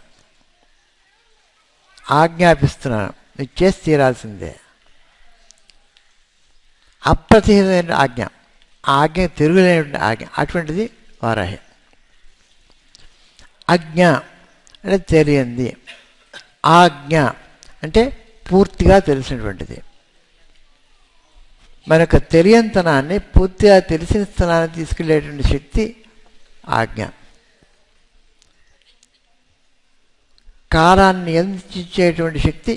ఆజ్ఞాపిస్తున్నాను, నువ్వు చేసి తీరాల్సిందే. అప్రతిహితమైన ఆజ్ఞ, ఆజ్ఞ తిరుగులేనటువంటి ఆజ్ఞ, అటువంటిది వారాహి. అజ్ఞ అంటే తెలియంది, ఆజ్ఞ అంటే పూర్తిగా తెలిసినటువంటిది. మన యొక్క తెలియంతనాన్ని పూర్తిగా తెలిసిన స్థలాన్ని తీసుకెళ్ళేటువంటి శక్తి ఆజ్ఞ. కాలాన్ని నియంత్రించేటువంటి శక్తి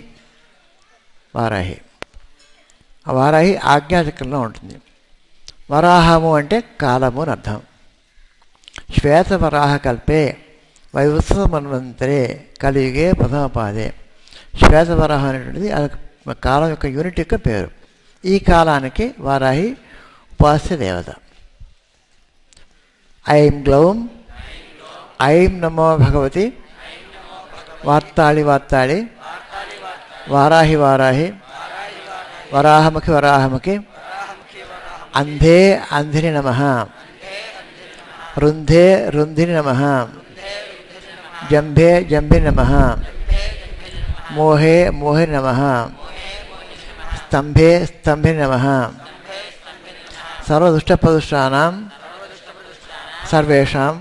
వారాహి. ఆ వారాహి ఆజ్ఞాచక్రంలో ఉంటుంది. వరాహము అంటే కాలము అని అర్థం. శ్వేతవరాహ కల్పే వైవస్వ మన్వంతరే కలియుగే ప్రథమపాదే. శ్వేతవరాహం అనేటువంటిది కాలం యొక్క యూనిట్ యొక్క పేరు. ఈ కాలానికి వారాహి ఉపాస్య దేవత. ఐం గ్లౌం ఐం నమో భగవతి వార్తాళి వార్తాళి వారాహి వారాహి వరాహముఖి వరాహముఖి అంధే అంధిని నమః రుంధే రుంధిని నమః జంభే జంభిని నమః మోహే మోహిని నమః స్తంభే స్తంభిని నమః సర్వదుష్టప్రదుష్టానాం సర్వేషాం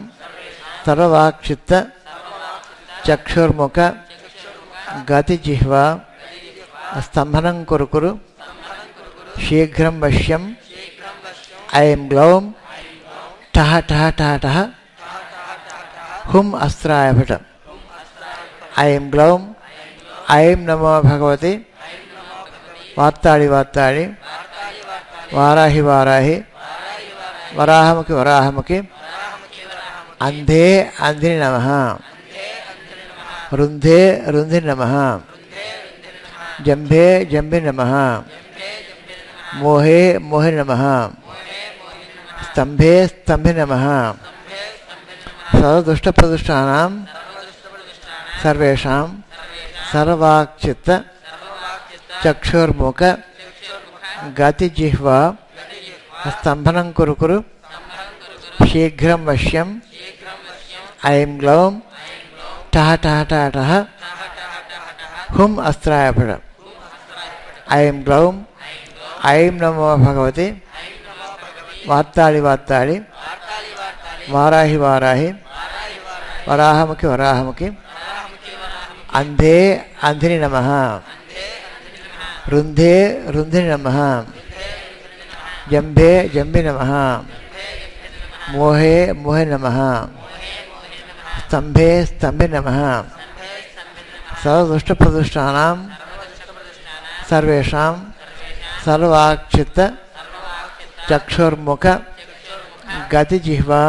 సర్వవాక్చిత్త చక్షుర్ముఖ గతి జిహ్వా స్తంభనం కురుకురు శీఘ్రం వశ్యం ఐం గ్లౌం టహ టహ టహ టహ హుం అస్త్రాయ భట. ఐం గ్లౌం ఐం నమో భగవతి వార్తాళి వార్తాళి వారాహి వారాహి వరాహముఖి వరాహముఖి అంధే అంధిని నమః రుంధే రుంధిని నమః जंभे जंभे नमः मोहे मोहे नमः स्तंभे स्तंभे नमः सर्वदुष्टप्रदुष्टानां सर्वेषां सर्ववाक्चित्त चक्षुर्मुख गतिजिह्वा स्तंभनं कुरु कुरु शीघ्रं वश्यं ऐं ग्लौं ठः ठः ठः ठः हुम अस्त्राय फट ऐं ग्लौं ऐं नमो भगवते वार्ताळि वार्ताळि वाराहि वाराहि वराहमुखि वराहमुखि अंधे अंधिनि नमः रुंधे रुंधिनि नमः जंभे जंभे नमः मोहे मोहे नमः स्तंभे स्तंभे नमः सर्वदुष्टप्रदुष्टानां सर्वेषां सर्ववाक्चित्त चक्षुर्मुख गतिजिह्वा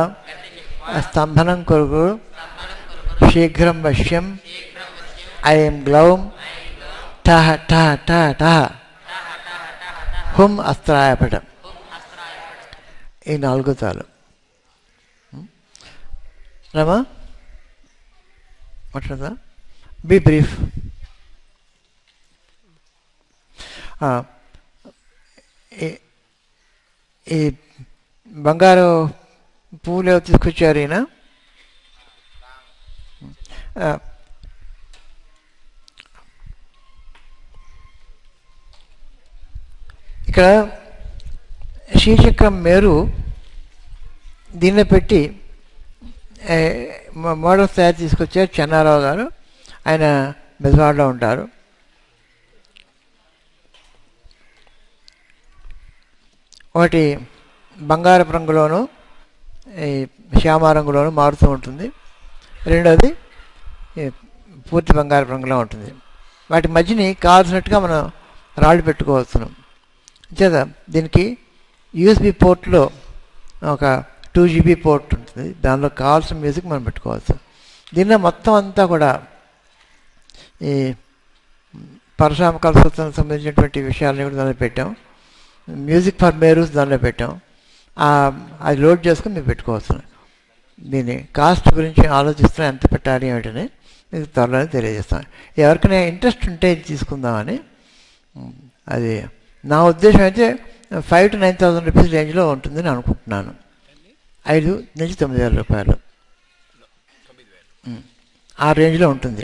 स्तंभनं कुरु कुरु शीघ्रं वश्यं ऐं ग्लौं ठः ठः ठः ठः हुम अस्त्राय फट ఈ 4 చాలు రమా మాట్లాడదా బీ బ్రీఫ్ ఈ బంగారు పువ్వులు తీసుకొచ్చారు ఈయన ఇక్కడ శ్రీచక్రం మేరు దీనిలో పెట్టి మోడల్స్ తయారు తీసుకొచ్చారు చెన్నారావు గారు. ఆయన బెజవాడలో ఉంటారు. ఒకటి బంగారపు రంగులోను ఈ శ్యామ రంగులోను మారుతూ ఉంటుంది. రెండోది పూర్తి బంగారపు రంగులో ఉంటుంది. వాటి మధ్యని కావాల్సినట్టుగా మనం రాళ్ళు పెట్టుకోవచ్చును. చేత దీనికి యూఎస్బి పోర్ట్లో ఒక 2 GB పోర్ట్ ఉంటుంది. దానిలో కావాల్సిన మ్యూజిక్ మనం పెట్టుకోవచ్చు. దీనిలో మొత్తం అంతా కూడా ఈ పరశురామ కల్పతత్వానికి సంబంధించినటువంటి విషయాలని కూడా దానిలో పెట్టాం. మ్యూజిక్ ఫర్ మేరూస్ దానిలో పెట్టాం. అది లోడ్ చేసుకుని మీరు పెట్టుకోవచ్చు. దీని కాస్ట్ గురించి ఆలోచిస్తున్నా ఎంత పెట్టాలి ఏమిటని మీకు త్వరలోనే తెలియజేస్తాను. ఎవరికైనా ఇంట్రెస్ట్ ఉంటే ఇది తీసుకుందామని. అది నా ఉద్దేశం అయితే 5,000 to 9,000 రూపీస్ రేంజ్లో ఉంటుందని అనుకుంటున్నాను. 5,000 నుంచి 9,000 రూపాయలు ఆ రేంజ్లో ఉంటుంది.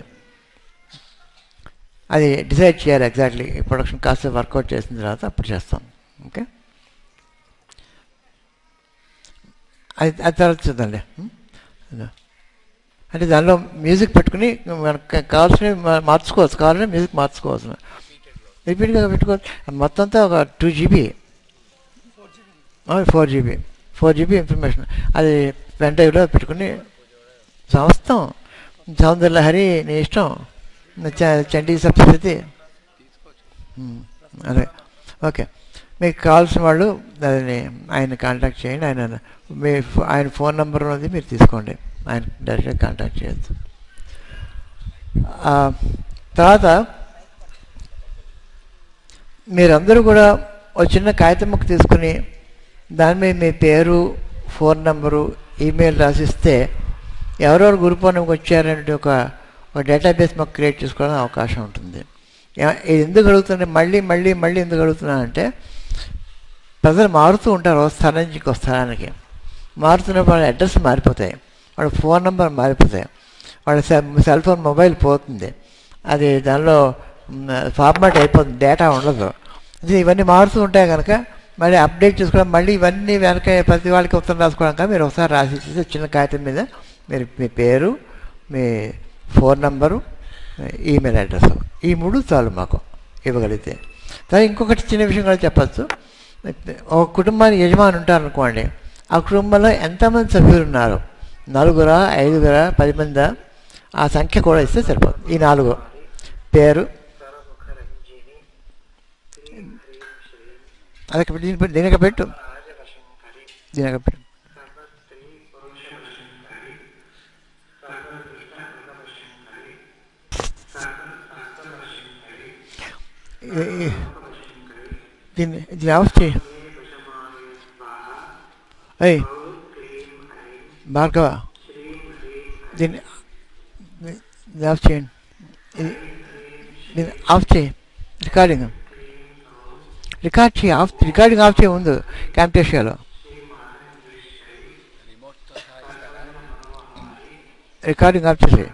అది డిసైడ్ చేయాలి ఎగ్జాక్ట్లీ. ఈ ప్రొడక్షన్ కాస్ట్ వర్కౌట్ చేసిన తర్వాత అప్పుడు చేస్తాం. ఓకే, అది తర్వాత చూద్దాంలే. అంటే దానిలో మ్యూజిక్ పెట్టుకుని మనకు కావాల్సినవి మార్చుకోవచ్చు. కావాలంటే మ్యూజిక్ మార్చుకోవచ్చు, రిపీట్గా పెట్టుకోవచ్చు. మొత్తం అంతా ఒక 2 GB 4 GB ఇన్ఫర్మేషన్. అది పెన్ డ్రైవ్లో పెట్టుకుని సమస్తం సౌందర్యలహరి నీ ఇష్టం, చండీ సప్తశతి అదే. ఓకే, మీకు కావాల్సిన వాళ్ళు దాన్ని ఆయన కాంటాక్ట్ చేయండి. ఆయన ఫోన్ నెంబర్ ఉన్నది మీరు తీసుకోండి. ఆయన డైరెక్ట్గా కాంటాక్ట్ చేయొచ్చు. తర్వాత మీరందరూ కూడా ఒక చిన్న కాగితం ముక్క తీసుకుని దాని మీద మీ పేరు, ఫోన్ నెంబరు, ఈమెయిల్ రాసిస్తే ఎవరెవరు గురు పౌర్ణమికి వచ్చారంటే ఒక డేటాబేస్ మాకు క్రియేట్ చేసుకోవడానికి అవకాశం ఉంటుంది. ఇది ఎందుకు అడుగుతుంది, మళ్ళీ ఎందుకు అడుగుతున్నానంటే ప్రజలు మారుతూ ఉంటారు. ఒక స్థానం నుంచి ఇంకో స్థానానికి మారుతున్నప్పుడు వాళ్ళ అడ్రస్ మారిపోతాయి, వాళ్ళ ఫోన్ నెంబర్ మారిపోతాయి, వాళ్ళ సెల్ ఫోన్ మొబైల్ పోతుంది, అది దానిలో ఫార్మాట్ అయిపోతుంది, డేటా ఉండదు. ఇవన్నీ మారుతూ ఉంటాయి కనుక మళ్ళీ అప్డేట్ చేసుకోవడం, మళ్ళీ ఇవన్నీ వెనక ప్రతి వాళ్ళకి ఉత్తరం రాసుకోవడం కనుక మీరు ఒకసారి రాసి ఇచ్చేసి చిన్న కాగితం మీద మీరు మీ పేరు, మీ ఫోన్ నెంబరు, ఈమెయిల్ అడ్రస్, ఈ 3 చాలు మాకు ఇవ్వగలిగితే. తర్వాత ఇంకొకటి చిన్న విషయం కూడా చెప్పచ్చు. ఒక కుటుంబానికి యజమాని ఉంటారనుకోండి, ఆ కుటుంబంలో ఎంతమంది సభ్యులు ఉన్నారు, 4, 5, 10 మంది, ఆ సంఖ్య కూడా ఇస్తే సరిపోతుంది. ఈ 4 పేరు, అదొక దీనికి పెట్టు. దీన్ని ఆఫ్ చేయి. అయ్యి భార్గవ, దీన్ని ఆఫ్ చేయండి. దీన్ని ఆఫ్ చేయి. రికార్డింగ్ రికార్డింగ్ ఆఫ్ చేయి ముందు క్యాంప్టేషియాలో. రికార్డింగ్ ఆఫ్ చేసేయి.